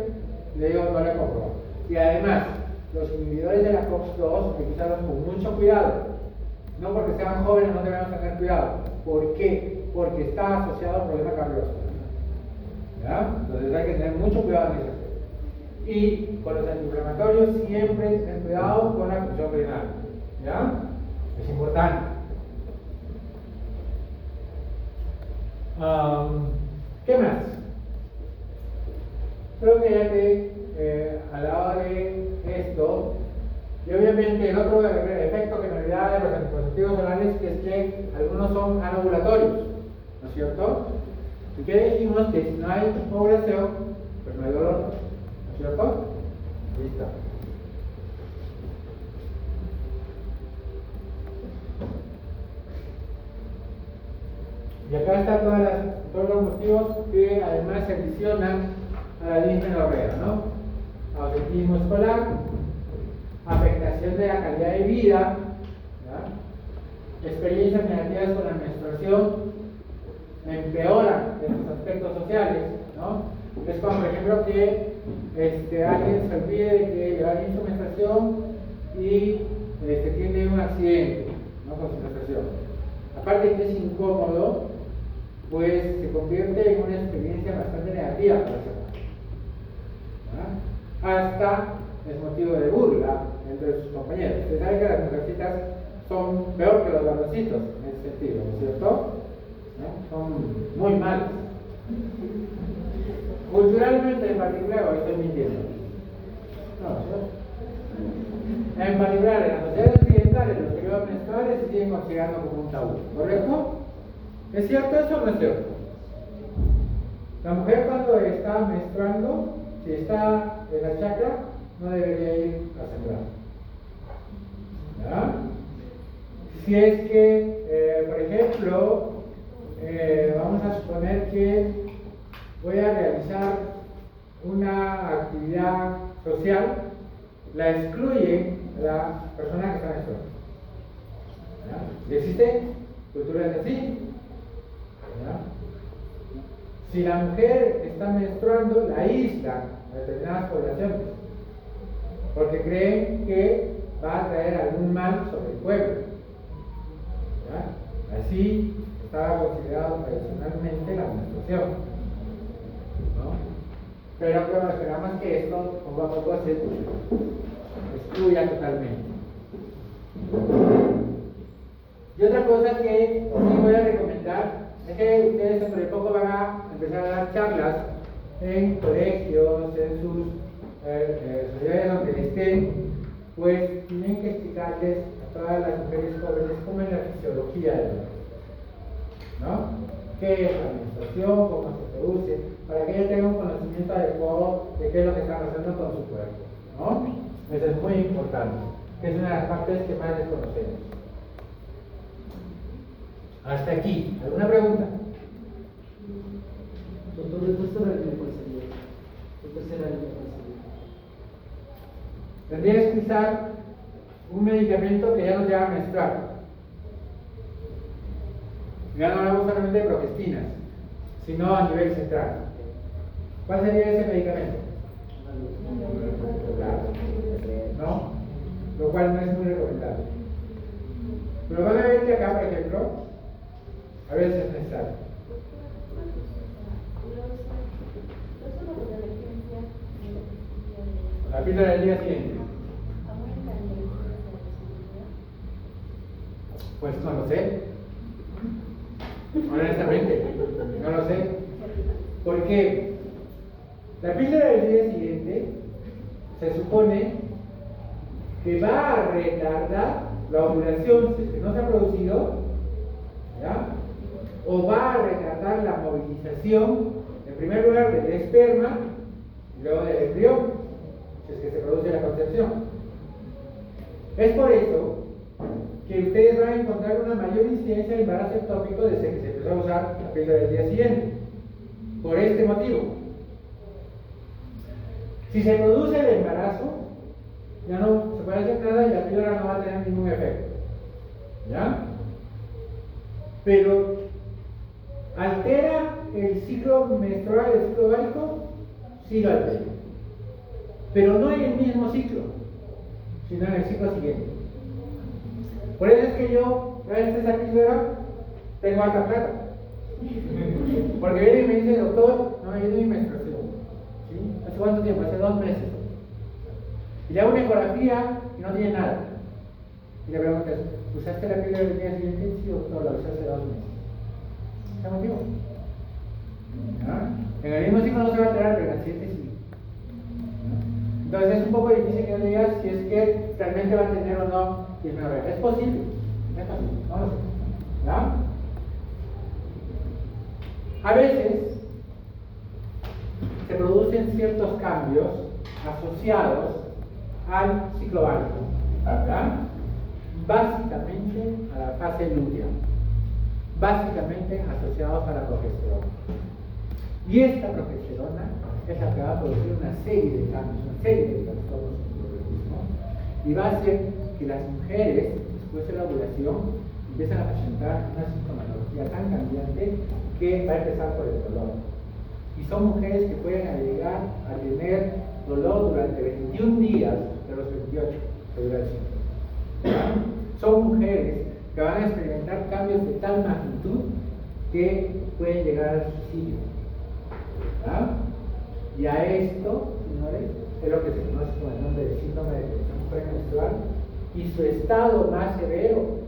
Le digo, no le compro. Y además, los inhibidores de la COX-2 hay que usarlos con mucho cuidado. No porque sean jóvenes no debemos tener cuidado. ¿Por qué? Porque está asociado a un problema cardiovascular. ¿Ya? Entonces hay que tener mucho cuidado en ese aspecto. Y con los antiinflamatorios siempre ten cuidado con la función renal. ¿Ya? Es importante. ¿Qué más? Creo que ya te hablaba de esto. Y obviamente el otro efecto que me olvidaba de los anticonceptivos orales es que algunos son anovulatorios, ¿no es cierto? ¿Y qué dijimos? Que si no hay ovulación, pues no hay dolor, ¿no es cierto? Listo. Y acá están todos los motivos que además se adicionan a la dismenorrea, ¿no? Ausentismo escolar, afectación de la calidad de vida, ¿ya? Experiencias negativas con la menstruación, empeoran estos aspectos sociales, ¿no? Es como por ejemplo que alguien se olvide de que lleva bien su menstruación y tiene un accidente, ¿no? Con su menstruación. Aparte de que es incómodo, pues se convierte en una experiencia bastante negativa para esa persona. Hasta es motivo de burla entre sus compañeros. Ustedes saben que las mujercitas son peor que los varoncitos en ese sentido, ¿no es cierto? ¿No? Son muy malas. Culturalmente en particular, hoy estoy mintiendo. No, en particular, en las sociedades occidentales, los periodos menstruales se siguen considerando como un tabú, ¿correcto? ¿Es cierto eso o no es cierto? La mujer cuando está menstruando, si está en la chakra, no debería ir a sangrar. ¿Ya? Si es que, por ejemplo, vamos a suponer que voy a realizar una actividad social, la excluye la persona que está menstruando. ¿Ya? ¿Existen culturas así? ¿Ya? Si la mujer está menstruando, la aíslan a determinadas poblaciones, porque creen que va a traer algún mal sobre el pueblo. ¿Ya? Así estaba considerado tradicionalmente la menstruación, ¿no? Pero claro, esperamos que esto poco a poco se excluya totalmente. Y otra cosa que sí voy a recomendar es que ustedes dentro de poco van a empezar a dar charlas en colegios, en sus sociedades donde estén, pues tienen que explicarles a todas las mujeres jóvenes cómo es la fisiología del bebé, ¿no? ¿Qué es la menstruación? ¿Cómo se produce? Para que ellas tengan un conocimiento adecuado de qué es lo que está pasando con su cuerpo, ¿no? Eso es muy importante, que es una de las partes que más desconocemos. Hasta aquí. ¿Alguna pregunta? Doctor, ¿el tercer año cuál sería? ¿El tercer año cuál sería? Tendrías que usar un medicamento que ya no te haga menstruar. Ya no hablamos solamente de progestinas, sino a nivel central. ¿Cuál sería ese medicamento? ¿No? Lo cual no es muy recomendable. Pero van a ver que acá, por ejemplo, a veces es necesario. La píldora del día siguiente. Pues no lo sé. Honestamente, no lo sé. Porque la píldora del día siguiente se supone que va a retardar la ovulación si es que no se ha producido, ¿ya? O va a retardar la movilización, en primer lugar, del esperma y luego del embrión, si es que se produce la concepción. Es por eso que ustedes van a encontrar una mayor incidencia de embarazo ectópico desde que se empezó a usar la píldora del día siguiente. Por este motivo. Si se produce el embarazo, ya no se puede hacer nada y la píldora no va a tener ningún efecto. ¿Ya? Pero altera el ciclo menstrual, el ciclo ovárico, sí lo altera. Pero no en el mismo ciclo, sino en el ciclo siguiente. Por eso es que yo, gracias a esa píldora, tengo alta plata. Porque viene y me dice, doctor, no, yo tengo mi menstruación. ¿Sí? ¿Hace cuánto tiempo? Hace 2 meses. Y le hago una ecografía y no tiene nada. Y le preguntas, ¿usaste la píldora del día siguiente? Sí, doctor, la usé hace 2 meses. ¿Qué motivo? ¿Ah? En el mismo ciclo no se va a alterar, pero en el siguiente sí. Entonces es un poco difícil que yo diga si es que realmente va a tener o no dismenorrea. Es posible, no lo sé. ¿Ya? A veces se producen ciertos cambios asociados al ciclo ovárico, ¿verdad? Básicamente a la fase lútea, básicamente asociados a la progesterona. Y esta progesterona es la que va a producir una serie de cambios, una serie de trastornos en el organismo, y va a hacer que las mujeres, después de la ovulación, empiezan a presentar una sintomatología tan cambiante que va a empezar por el dolor. Y son mujeres que pueden llegar a tener dolor durante 21 días de los 28 que dura el ciclo. Son mujeres que van a experimentar cambios de tal magnitud que pueden llegar al suicidio. ¿Ah? Y a esto, señores, es lo que se conoce con el nombre de síndrome de depresión premenstrual y su estado más severo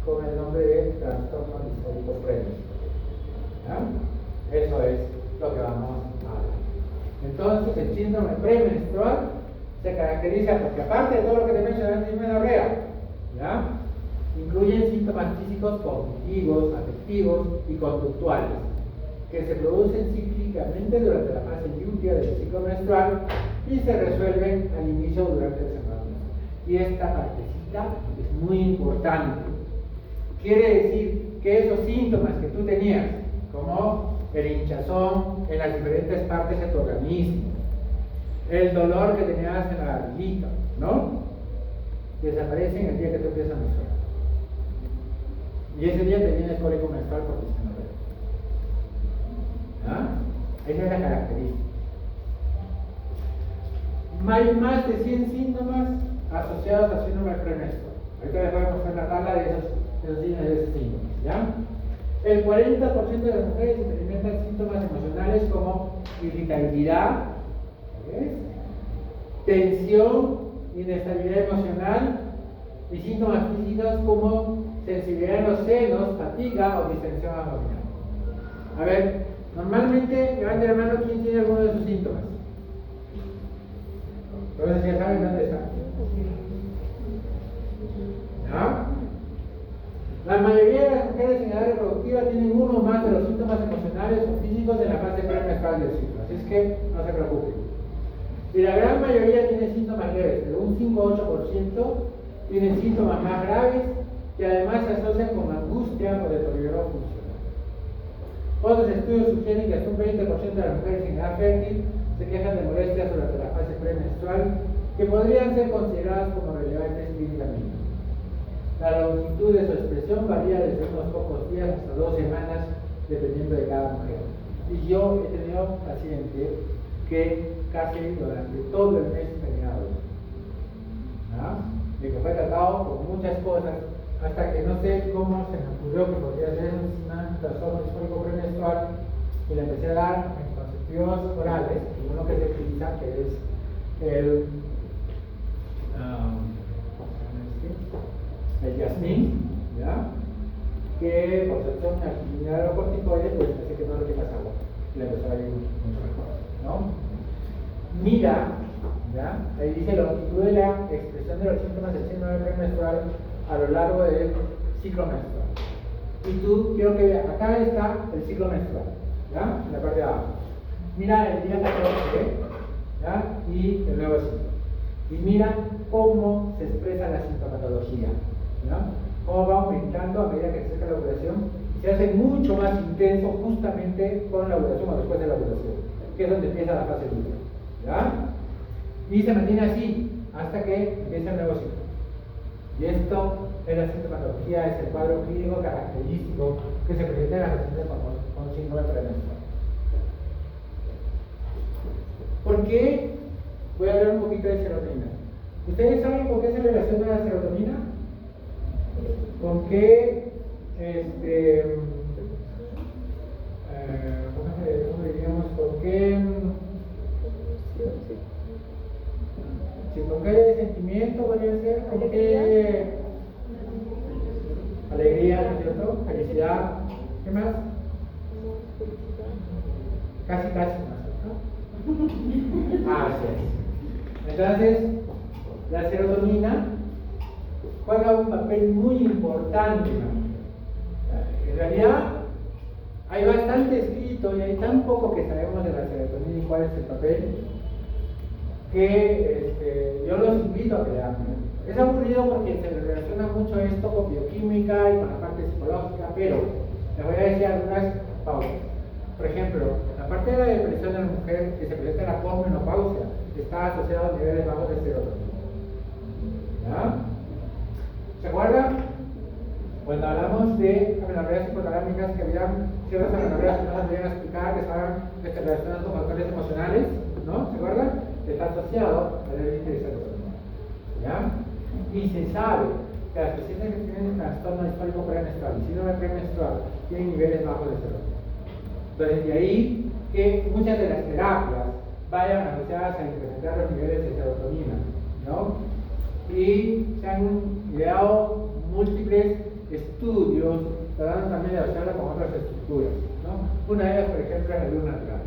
con el nombre de trastorno disfórico premenstrual. Eso es lo que vamos a hablar. Entonces, el síndrome premenstrual se caracteriza porque, aparte de todo lo que te mencioné en dismenorrea, ¿ya? Incluyen síntomas físicos, cognitivos, afectivos y conductuales que se producen cíclicamente durante la fase lútea del ciclo menstrual y se resuelven al inicio durante el sangrado menstrual. Y esta partecita es muy importante. Quiere decir que esos síntomas que tú tenías, como el hinchazón en las diferentes partes de tu organismo, el dolor que tenías en la garganta, ¿no? Desaparecen el día que tú empiezas a menstruar. Y ese día te viene el cólico menstrual por dismenorrea. Esa es la característica. Hay más de 100 síntomas asociados al síndrome premenstrual. Ahorita les voy a mostrar la tabla de esos síntomas, ¿ya? El 40% de las mujeres experimentan síntomas emocionales como irritabilidad, ¿ves? Tensión, inestabilidad emocional y síntomas físicos como sensibilidad en los senos, fatiga o distensión abdominal. A ver, normalmente, levante la mano quién tiene alguno de esos síntomas. Entonces ya saben dónde está. ¿Ya? La mayoría de las mujeres en edad reproductiva tienen uno o más de los síntomas emocionales o físicos de la fase premenstrual del ciclo, así es que no se preocupen. Y la gran mayoría tiene síntomas leves, pero un 5 o 8% tienen síntomas más graves que además se asocian con angustia o deterioro funcional. Otros estudios sugieren que hasta un 20% de las mujeres en edad fértil se quejan de molestias durante la fase premenstrual que podrían ser consideradas como relevantes clínicamente. La longitud de su expresión varía desde unos pocos días hasta 2 semanas, dependiendo de cada mujer. Y yo he tenido pacientes que casi durante todo el mes tenía dolor. Y que fue tratado con muchas cosas, hasta que no sé cómo se me ocurrió que podría ser un trastorno disfórico premenstrual, y le empecé a dar anticonceptivos orales, y uno que se utiliza, que es el Yasmin, ¿ya? Que por ser un mineralocorticoide, pues hace que no le quemas agua, y le empezó a ir mucho mejor, ¿no? Mira, ¿ya? Ahí dice la longitud de la expresión de los síntomas del síndrome premenstrual a lo largo del ciclo menstrual. Y tú, quiero que veas, acá está el ciclo menstrual, ¿ya? En la parte de abajo. Mira el día 14, ¿ya? Y el nuevo ciclo. Y mira cómo se expresa la sintomatología, ¿no? Cómo va aumentando a medida que se acerca la ovulación y se hace mucho más intenso justamente con la ovulación o después de la ovulación, que es donde empieza la fase dura, ¿ya? Y se mantiene así hasta que empieza el nuevo ciclo. Y esto es la sintomatología, es el cuadro clínico característico que se presenta en las pacientes con síndrome premenstrual. ¿Por qué? Voy a hablar un poquito de serotonina. ¿Ustedes saben con qué se relaciona la serotonina? ¿Con qué, ¿cómo diríamos? ¿Con qué, sí, con qué sentimiento podría ser? ¿Con qué alegría, ¿no es cierto? Felicidad, ¿qué más? Casi más, ¿no? Así es. Entonces, la serotonina juega un papel muy importante. En realidad, hay bastante escrito y hay tan poco que sabemos de la serotonina y cuál es el papel, que yo los invito a que lean. Es aburrido porque se relaciona mucho esto con bioquímica y con la parte psicológica, pero les voy a decir algunas pausas. Por ejemplo, la parte de la depresión de la mujer que se presenta en la posmenopausia está asociada a niveles bajos de serotonina. ¿Ya? ¿Se acuerdan? Cuando hablamos de amenorreas hipotalámicas, que había ciertas amenorreas que no se podían explicar, que estaban relacionadas con factores emocionales, ¿no? ¿Se acuerdan? Está asociado al índice de serotonina. ¿Ya? Y se sabe que las pacientes que tienen trastorno disfórico premenstrual y síndrome premenstrual tienen niveles bajos de serotonina. Entonces, de ahí que muchas de las terapias vayan asociadas a incrementar los niveles de serotonina, ¿no? Y se han ideado múltiples estudios tratando también de asociarla con otras estructuras, ¿no? Una de ellas, por ejemplo, es la luz natural,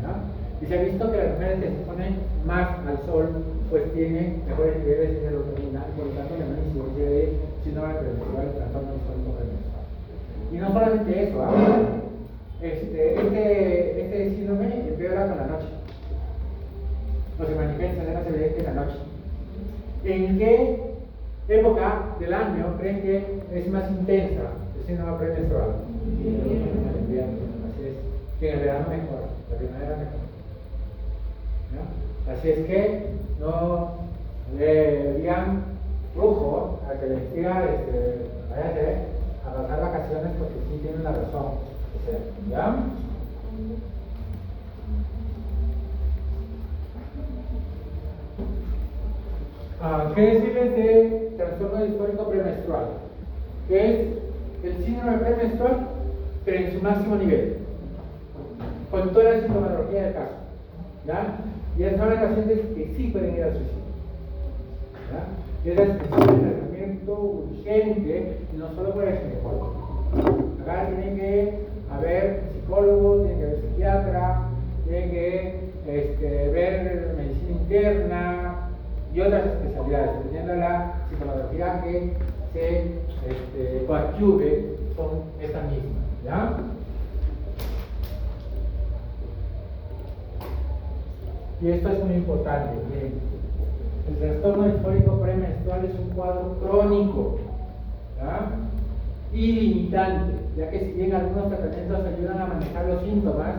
¿ya? Y se ha visto que las mujeres que se exponen más al sol, pues tienen mejores niveles de serotonina y por lo tanto menor incidencia de síndrome premenstrual y trastorno disfórico premenstrual. Y no solamente eso, este síndrome empeora con la noche, o se manifiesta de más evidente en la noche. ¿En qué época del año creen que es más intensa el síndrome premenstrual? En el invierno, así es. Que en el verano mejor, la primavera mejor, ¿no? Así es que no le digan brujo a que les diga váyase a pasar vacaciones porque sí tienen la razón. ¿Ya? ¿Qué decirles de trastorno disfórico premenstrual? Que es el síndrome premenstrual, pero en su máximo nivel, con toda la sintomatología del caso. ¿Ya? Y son las pacientes que sí pueden ir al suicidio. ¿Ya? Y es un tratamiento urgente y no solo por el ginecólogo. Acá tienen que haber psicólogos, tienen que haber psiquiatra, tienen que ver medicina interna y otras especialidades, dependiendo de la sintomatología que se coadyuve con esta misma. ¿Ya? Y esto es muy importante. El trastorno disfórico premenstrual es un cuadro crónico, ¿ya? Y limitante, ya que si bien algunos tratamientos ayudan a manejar los síntomas,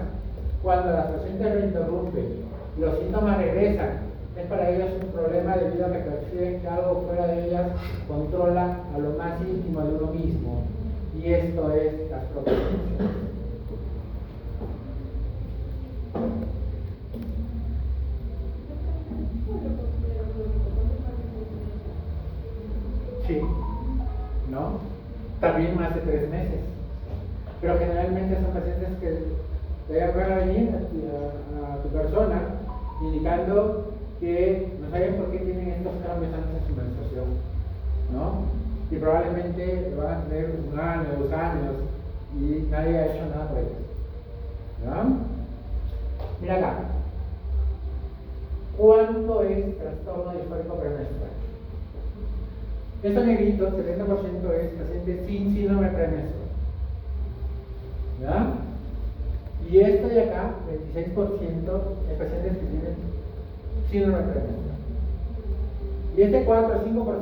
cuando las pacientes reinterrumpen y los síntomas regresan, es para ellas un problema debido a que perciben que algo fuera de ellas controla a lo más íntimo de uno mismo, y esto es las propias emociones. Sí, ¿no? También más de 3 meses. Pero generalmente son pacientes que van a venir a tu persona indicando que no saben por qué tienen estos cambios antes de su menstruación, ¿no? Y probablemente van a tener 1 año, 2 años y nadie ha hecho nada por ellos. ¿No? Mira acá. ¿Cuánto es trastorno disfórico premenstrual? Estos negritos, 70% es pacientes sin síndrome premenstrual. ¿Ya? Y esto de acá, 26% es pacientes que tienen síndrome premenstrual. Y este 4 o 5%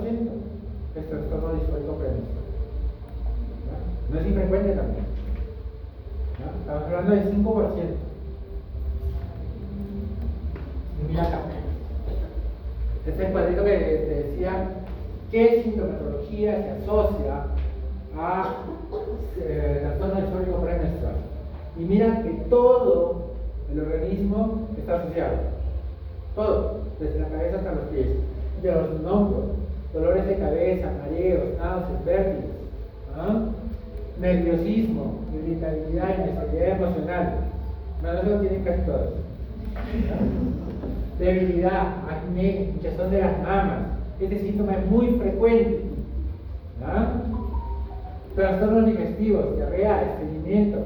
es trastorno disfórico premenstrual. ¿Ya? No es infrecuente también. ¿Ya? Estamos hablando del 5%. Y mira acá. Este es el cuadrito que te decía qué sintomatología se asocia a trastorno disfórico premenstrual. Y mira que todo el organismo está asociado. Todo, desde la cabeza hasta los pies. De los hombros, dolores de cabeza, mareos, náuseas, vértigos, nerviosismo, irritabilidad, inestabilidad emocional. Bueno, eso lo tienen casi todos. Debilidad, acné, hinchazón de las mamas. Este síntoma es muy frecuente. Trastornos digestivos, diarrea, estreñimiento,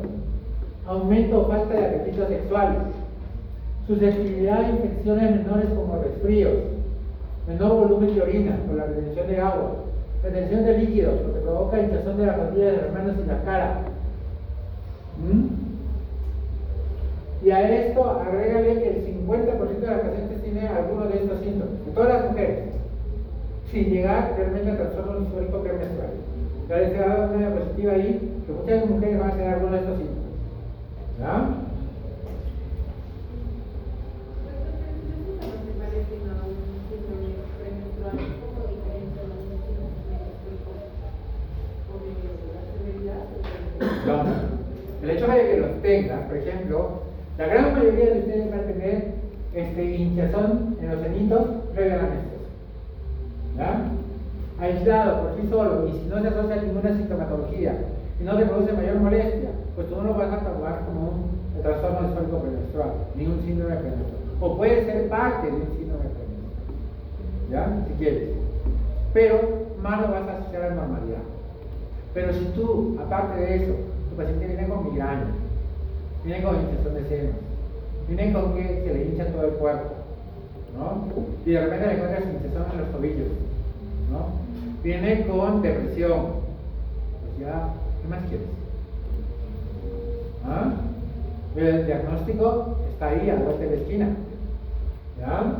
aumento o falta de apetito sexual, susceptibilidad a infecciones menores como resfríos, menor volumen de orina por la retención de agua, retención de líquidos, lo que provoca hinchazón de las rodillas de las manos y la cara. Y a esto agrégale que el 50% de las pacientes tiene alguno de estos síntomas, de todas las mujeres, sin llegar realmente al trastorno disfórico premenstrual. Ya les he dado una diapositiva ahí, que muchas mujeres van a tener alguno de estos síntomas. ¿Ya? No. El hecho de que los tengas, por ejemplo, la gran mayoría de ustedes van a tener hinchazón en los senitos previo a la menstruación. ¿Ya? Aislado por sí solo, y si no se asocia a ninguna sintomatología y no te produce mayor molestia, pues tú no lo vas a tomar como un trastorno disfórico premenstrual, ni un síndrome premenstrual. O puede ser parte de un síndrome premenstrual, ¿ya? Si quieres. Pero más lo vas a asociar a la normalidad. Pero si tú, aparte de eso, tu paciente viene con migraña, viene con hinchazón de senos, viene con que se le hincha todo el cuerpo, ¿no? Y de repente le encuentras hinchazón en los tobillos, ¿no? Viene con depresión, pues ya, ¿qué más quieres? El diagnóstico está ahí, a la vuelta de la esquina, ¿ya?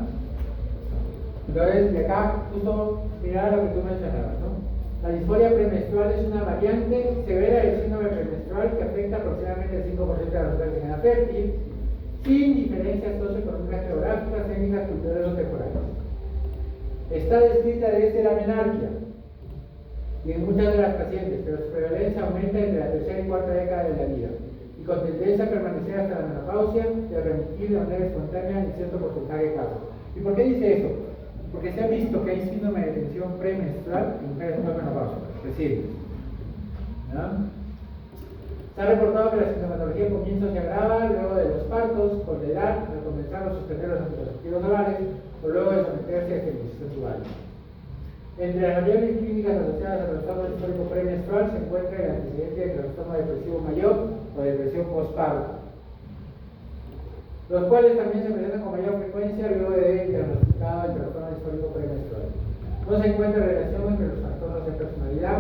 Entonces, de acá, justo mirar lo que tú mencionabas, ¿no? La disforia premenstrual es una variante severa del síndrome premenstrual que afecta aproximadamente el 5% de las mujeres en edad fértil, sin diferencias socioeconómicas, geográficas, étnicas, culturales o temporales. Está descrita desde la menarquia y en muchas de las pacientes, pero su prevalencia aumenta entre la tercera y cuarta década de la vida y con tendencia a permanecer hasta la menopausia y a remitir de manera espontánea en cierto porcentaje de casos. ¿Y por qué dice eso? Porque se ha visto que hay síndrome de tensión premenstrual en mujeres no menopáusicas, recientes. Se ha reportado que la sintomatología comienza se agrava luego de los partos, por la edad, al comenzar o suspender los anticonceptivos orales o luego de someterse a esterilización tubular. Entre las variables clínicas asociadas al trastorno disfórico premenstrual se encuentra el antecedente de trastorno depresivo mayor o depresión postparto, los cuales también se presentan con mayor frecuencia luego de diagnosticado el trastorno disfórico premenstrual. No se encuentra relación entre los trastornos de personalidad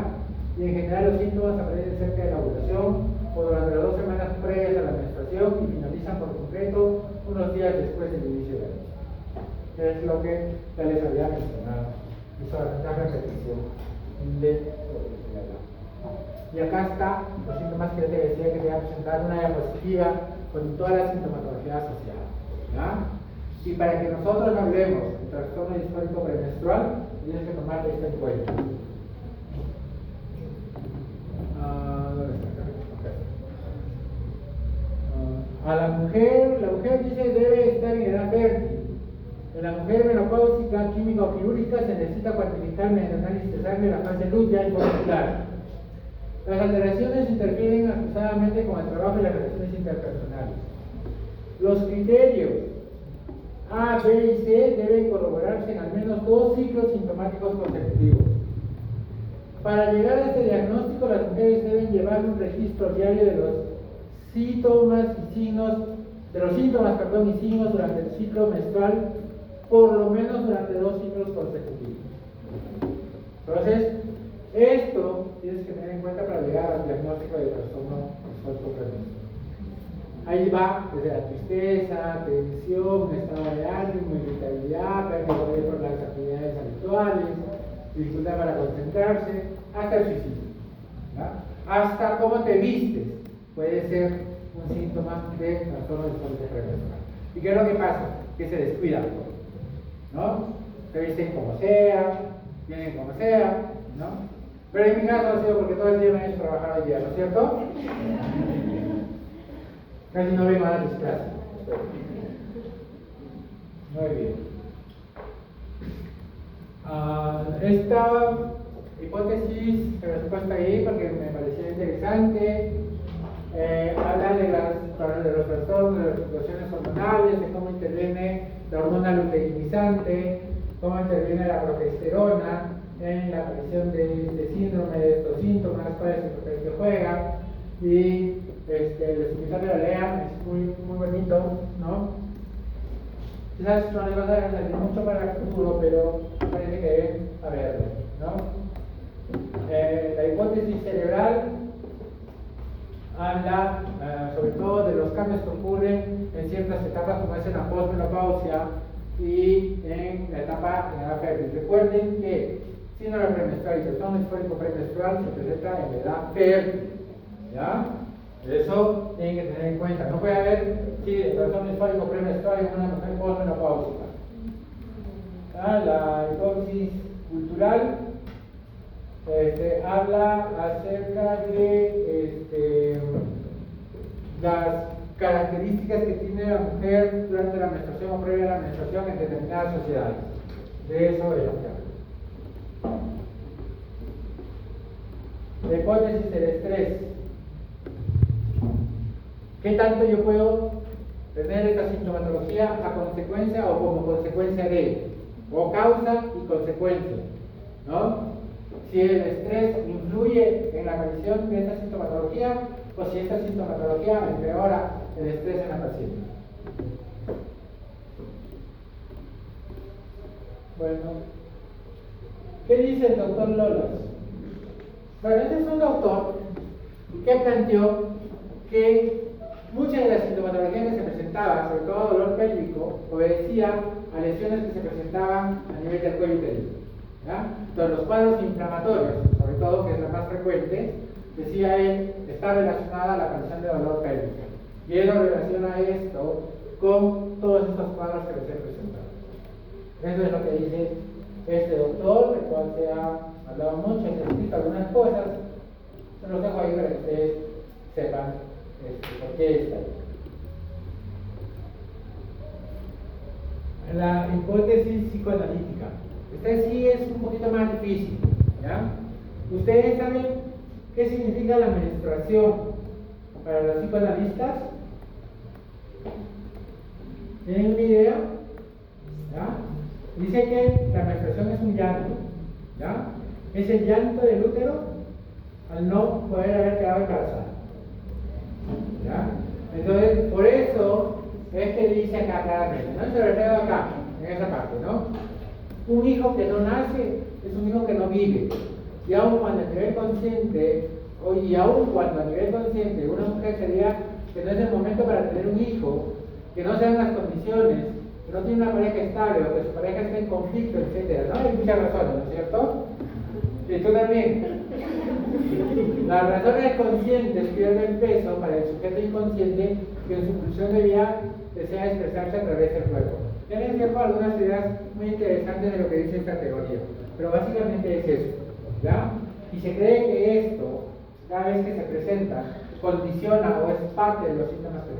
y en general los síntomas aparecen cerca de la ovulación o durante las 2 semanas previas a la menstruación y finalizan por completo unos días después del inicio de la menstruación. Es lo que ya les había mencionado. Hizo la repetición de lo que se habla. Y acá está los síntomas que yo te decía que te voy a presentar una diapositiva con toda la sintomatología asociada. ¿Ya? Y para que nosotros hablemos del trastorno disfórico premenstrual, tienes que tomarte esto en cuenta. ¿Dónde está acá? Okay. A la mujer dice debe estar en edad fértil. En la mujer menopáusica, química o quirúrgica se necesita cuantificar mediante análisis de sangre la fase lútea y molecular. Las alteraciones interfieren acusadamente con el trabajo y las relaciones interpersonales. Los criterios A, B y C deben corroborarse en al menos 2 ciclos sintomáticos consecutivos. Para llegar a este diagnóstico, las mujeres deben llevar un registro diario de los síntomas y signos durante el ciclo menstrual, por lo menos durante 2 ciclos consecutivos. Entonces, esto tienes que tener en cuenta para llegar al diagnóstico de trastorno disfórico premenstrual. Ahí va desde la tristeza, tensión, estado de ánimo, irritabilidad, pérdida de poder por las actividades habituales, sexuales, dificultad para concentrarse, hasta el suicidio. ¿Ya? Hasta cómo te vistes puede ser un síntoma de trastorno disfórico premenstrual. ¿Y qué es lo que pasa? Que se descuida, ¿no? Se visten como sea, vienen como sea, ¿no? Pero en mi caso ha sido porque todo el día me he hecho trabajar hoy día, ¿no es cierto? Casi no vengo a dar mis clases. Muy bien. Esta hipótesis se las he puesto ahí porque me pareció interesante. Habla de los trastornos, de las fluctuaciones hormonales, de cómo interviene la hormona luteinizante, cómo interviene la progesterona en la aparición de este síndrome, de estos síntomas, cuál es el papel que juega. Y les invito a que lo lean, es muy bonito, ¿no? Quizás no les va a salir mucho para el futuro, pero parece que deben saberlo, ¿no? La hipótesis cerebral habla sobre todo de los cambios que ocurren en ciertas etapas, como es en la posmenopausia y en la etapa en la fértil. Recuerden que síndrome premenstrual y trastorno disfórico premenstrual se presenta en la edad fértil, ¿ya? Eso tienen que tener en cuenta. No puede haber trastorno disfórico premenstrual en una mujer posmenopáusica. La hipótesis cultural habla acerca de las características que tiene la mujer durante la menstruación o previa a la menstruación en determinadas sociedades. De eso es lo que habla. La hipótesis del estrés. ¿Qué tanto yo puedo tener esta sintomatología a consecuencia o como consecuencia de? O causa y consecuencia, ¿no? Si el estrés influye en la aparición de esta sintomatología o si esta sintomatología empeora el estrés en la paciente. Bueno, ¿qué dice el doctor Lolas? Bueno, este es un doctor que planteó que muchas de las sintomatologías que se presentaban, sobre todo dolor pélvico, obedecía a lesiones que se presentaban a nivel del cuello uterino. ¿Ya? Entonces, los cuadros inflamatorios, sobre todo, que es la más frecuente, decía él, está relacionada a la aparición de dolor pélvico. Y él lo relaciona esto con todos estos cuadros que les he presentado. Eso es lo que dice este doctor, del cual se ha hablado mucho, y se explica algunas cosas. Se los dejo ahí para que ustedes sepan por qué está ahí. La hipótesis psicoanalítica. Esta sí es un poquito más difícil, ¿ya? ¿Ustedes saben qué significa la menstruación para los psicoanalistas? ¿Tienen una idea? ¿Ya? Dice que la menstruación es un llanto, ¿ya? Es el llanto del útero al no poder haber quedado embarazada, ¿ya? Entonces, por eso es que dice acá claramente, ¿no? Se lo traigo acá, en esa parte, ¿no? Un hijo que no nace es un hijo que no vive. Y aun cuando a nivel consciente, una mujer sería que no es el momento para tener un hijo, que no sean las condiciones, que no tiene una pareja estable, o que su pareja esté en conflicto, etc. ¿No? Hay muchas razones, ¿no es cierto? Y tú también. Las razones conscientes pierden peso para el sujeto inconsciente que en su pulsión de vida desea expresarse a través del cuerpo. Tienen tiempo algunas ideas muy interesantes de lo que dice esta teoría, pero básicamente es eso, ¿ya? Y se cree que esto, cada vez que se presenta, condiciona o es parte de los síntomas que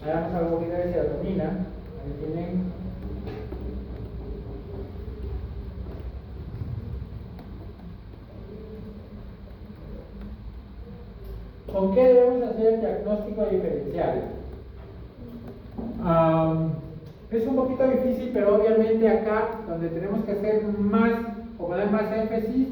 ¿ya? Ahora vamos a ver un poquito de serotonina. Ahí tienen. ¿Con qué debemos hacer el diagnóstico diferencial? Es un poquito difícil, pero obviamente acá donde tenemos que hacer más o poner más énfasis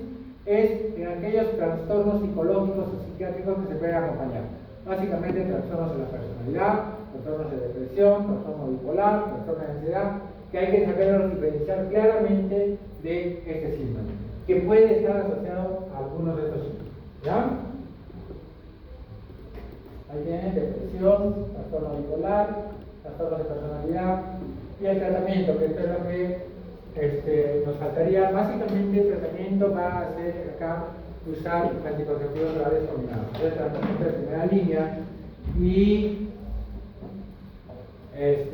es en aquellos trastornos psicológicos o psiquiátricos que se pueden acompañar. Básicamente trastornos de la personalidad, trastornos de depresión, trastorno bipolar, trastorno de ansiedad, que hay que saberlos diferenciar claramente de este síndrome, que puede estar asociado a algunos de estos síntomas. ¿Ya? Ahí tienen depresión, trastorno bipolar, las formas de personalidad y el tratamiento, que esto es lo que nos faltaría. Básicamente el tratamiento va a ser acá usar anticonceptivos orales combinados. El tratamiento de primera línea y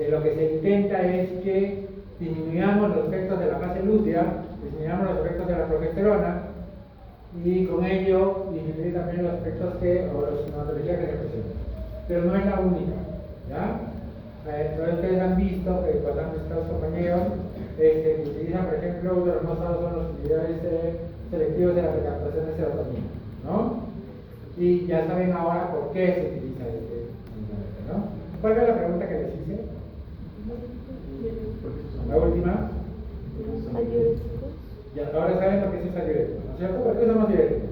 lo que se intenta es que disminuyamos los efectos de la fase lútea, disminuyamos los efectos de la progesterona y con ello disminuir también los efectos o la sintomatología que se presentan. Pero no es la única, ¿ya? Entonces ustedes han visto que cuando han estado compañeros que utilizan, por ejemplo, uno de los más usados son los inhibidores selectivos de la recaptación de serotonina, ¿no? Y ya saben ahora por qué se utiliza este inhibidor, ¿no? ¿Cuál era la pregunta que les hice? La última. Antidiuréticos. Ya, ahora saben por qué se usa diurético, ¿no es cierto? ¿Por qué somos diuréticos?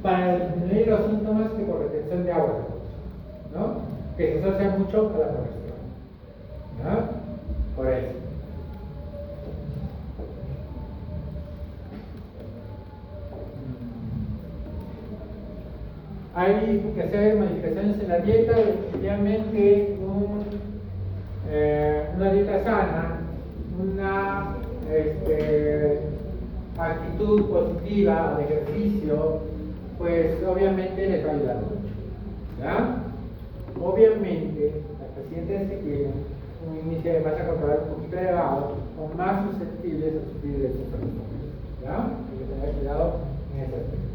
Para disminuir los síntomas que por retención de agua, ¿no? Que se asocia mucho a la progesterona, ¿no? Por eso. Hay que hacer modificaciones en la dieta, definitivamente una dieta sana, una actitud positiva de ejercicio, pues obviamente les va a ayudar mucho, ¿ya? Obviamente, las pacientes que tienen un índice de masa corporal un poquito elevado son más susceptibles a sufrir de estos trastornos, ¿ya? Hay que tener cuidado en ese aspecto.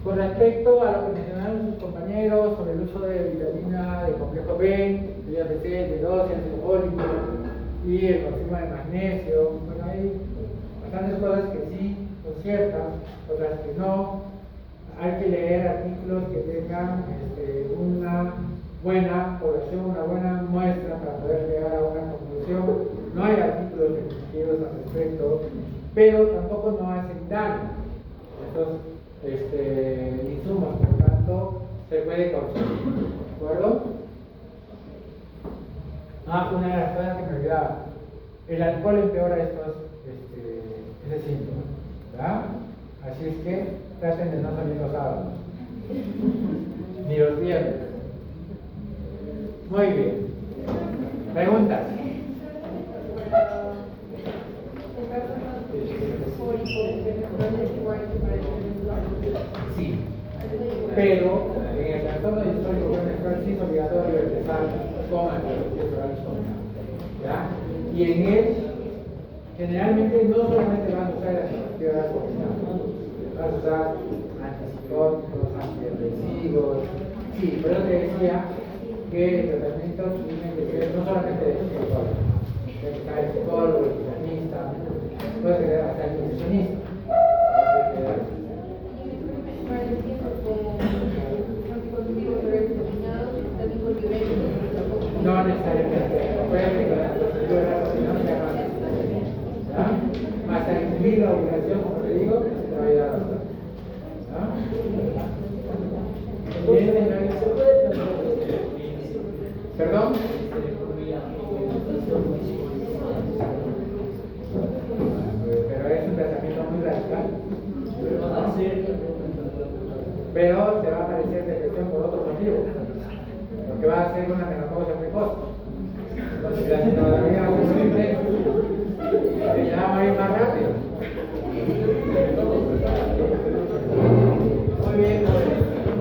Con respecto a lo que mencionaron sus compañeros sobre el uso de vitamina de complejo B, vitamina C, B12, ácido fólico y el consumo de magnesio, bueno, hay bastantes cosas que sí son ciertas, otras que no. Hay que leer artículos que tengan una buena población, una buena muestra para poder llegar a una conclusión. No hay artículos definitivos al respecto, pero tampoco no hacen daño estos insumos, por tanto se puede consumir, ¿de acuerdo? Una de las cosas que me olvidaba, el alcohol empeora ese síntoma, ¿verdad? Así es que traten de no salir los sábados, ni los viernes. Muy bien. ¿Preguntas? Sí, pero en el trastorno disfórico menstrual sí es obligatorio empezar con anticonceptivos orales combinados, ¿ya? Y en él, generalmente no solamente van a usar el anticonceptivo oral combinado, van a usar antipsicóticos, antidepresivos. Sí, por eso te decía que el tratamiento tiene que ser no solamente de psicólogo, tiene que estar el psicólogo, el pianista, puede ser hasta el nutricionista. No necesariamente, puede que con la procedura de la no sea más necesario, ¿ya? Más al incluir la obligación, como te digo, te va a ayudar bastante, ¿ya? Bien, señores. ¿Perdón? Pero es un tratamiento muy radical. Pero te va a aparecer depresión por otro motivo, porque va a ser una menopausia precoz. Entonces, la sintomatología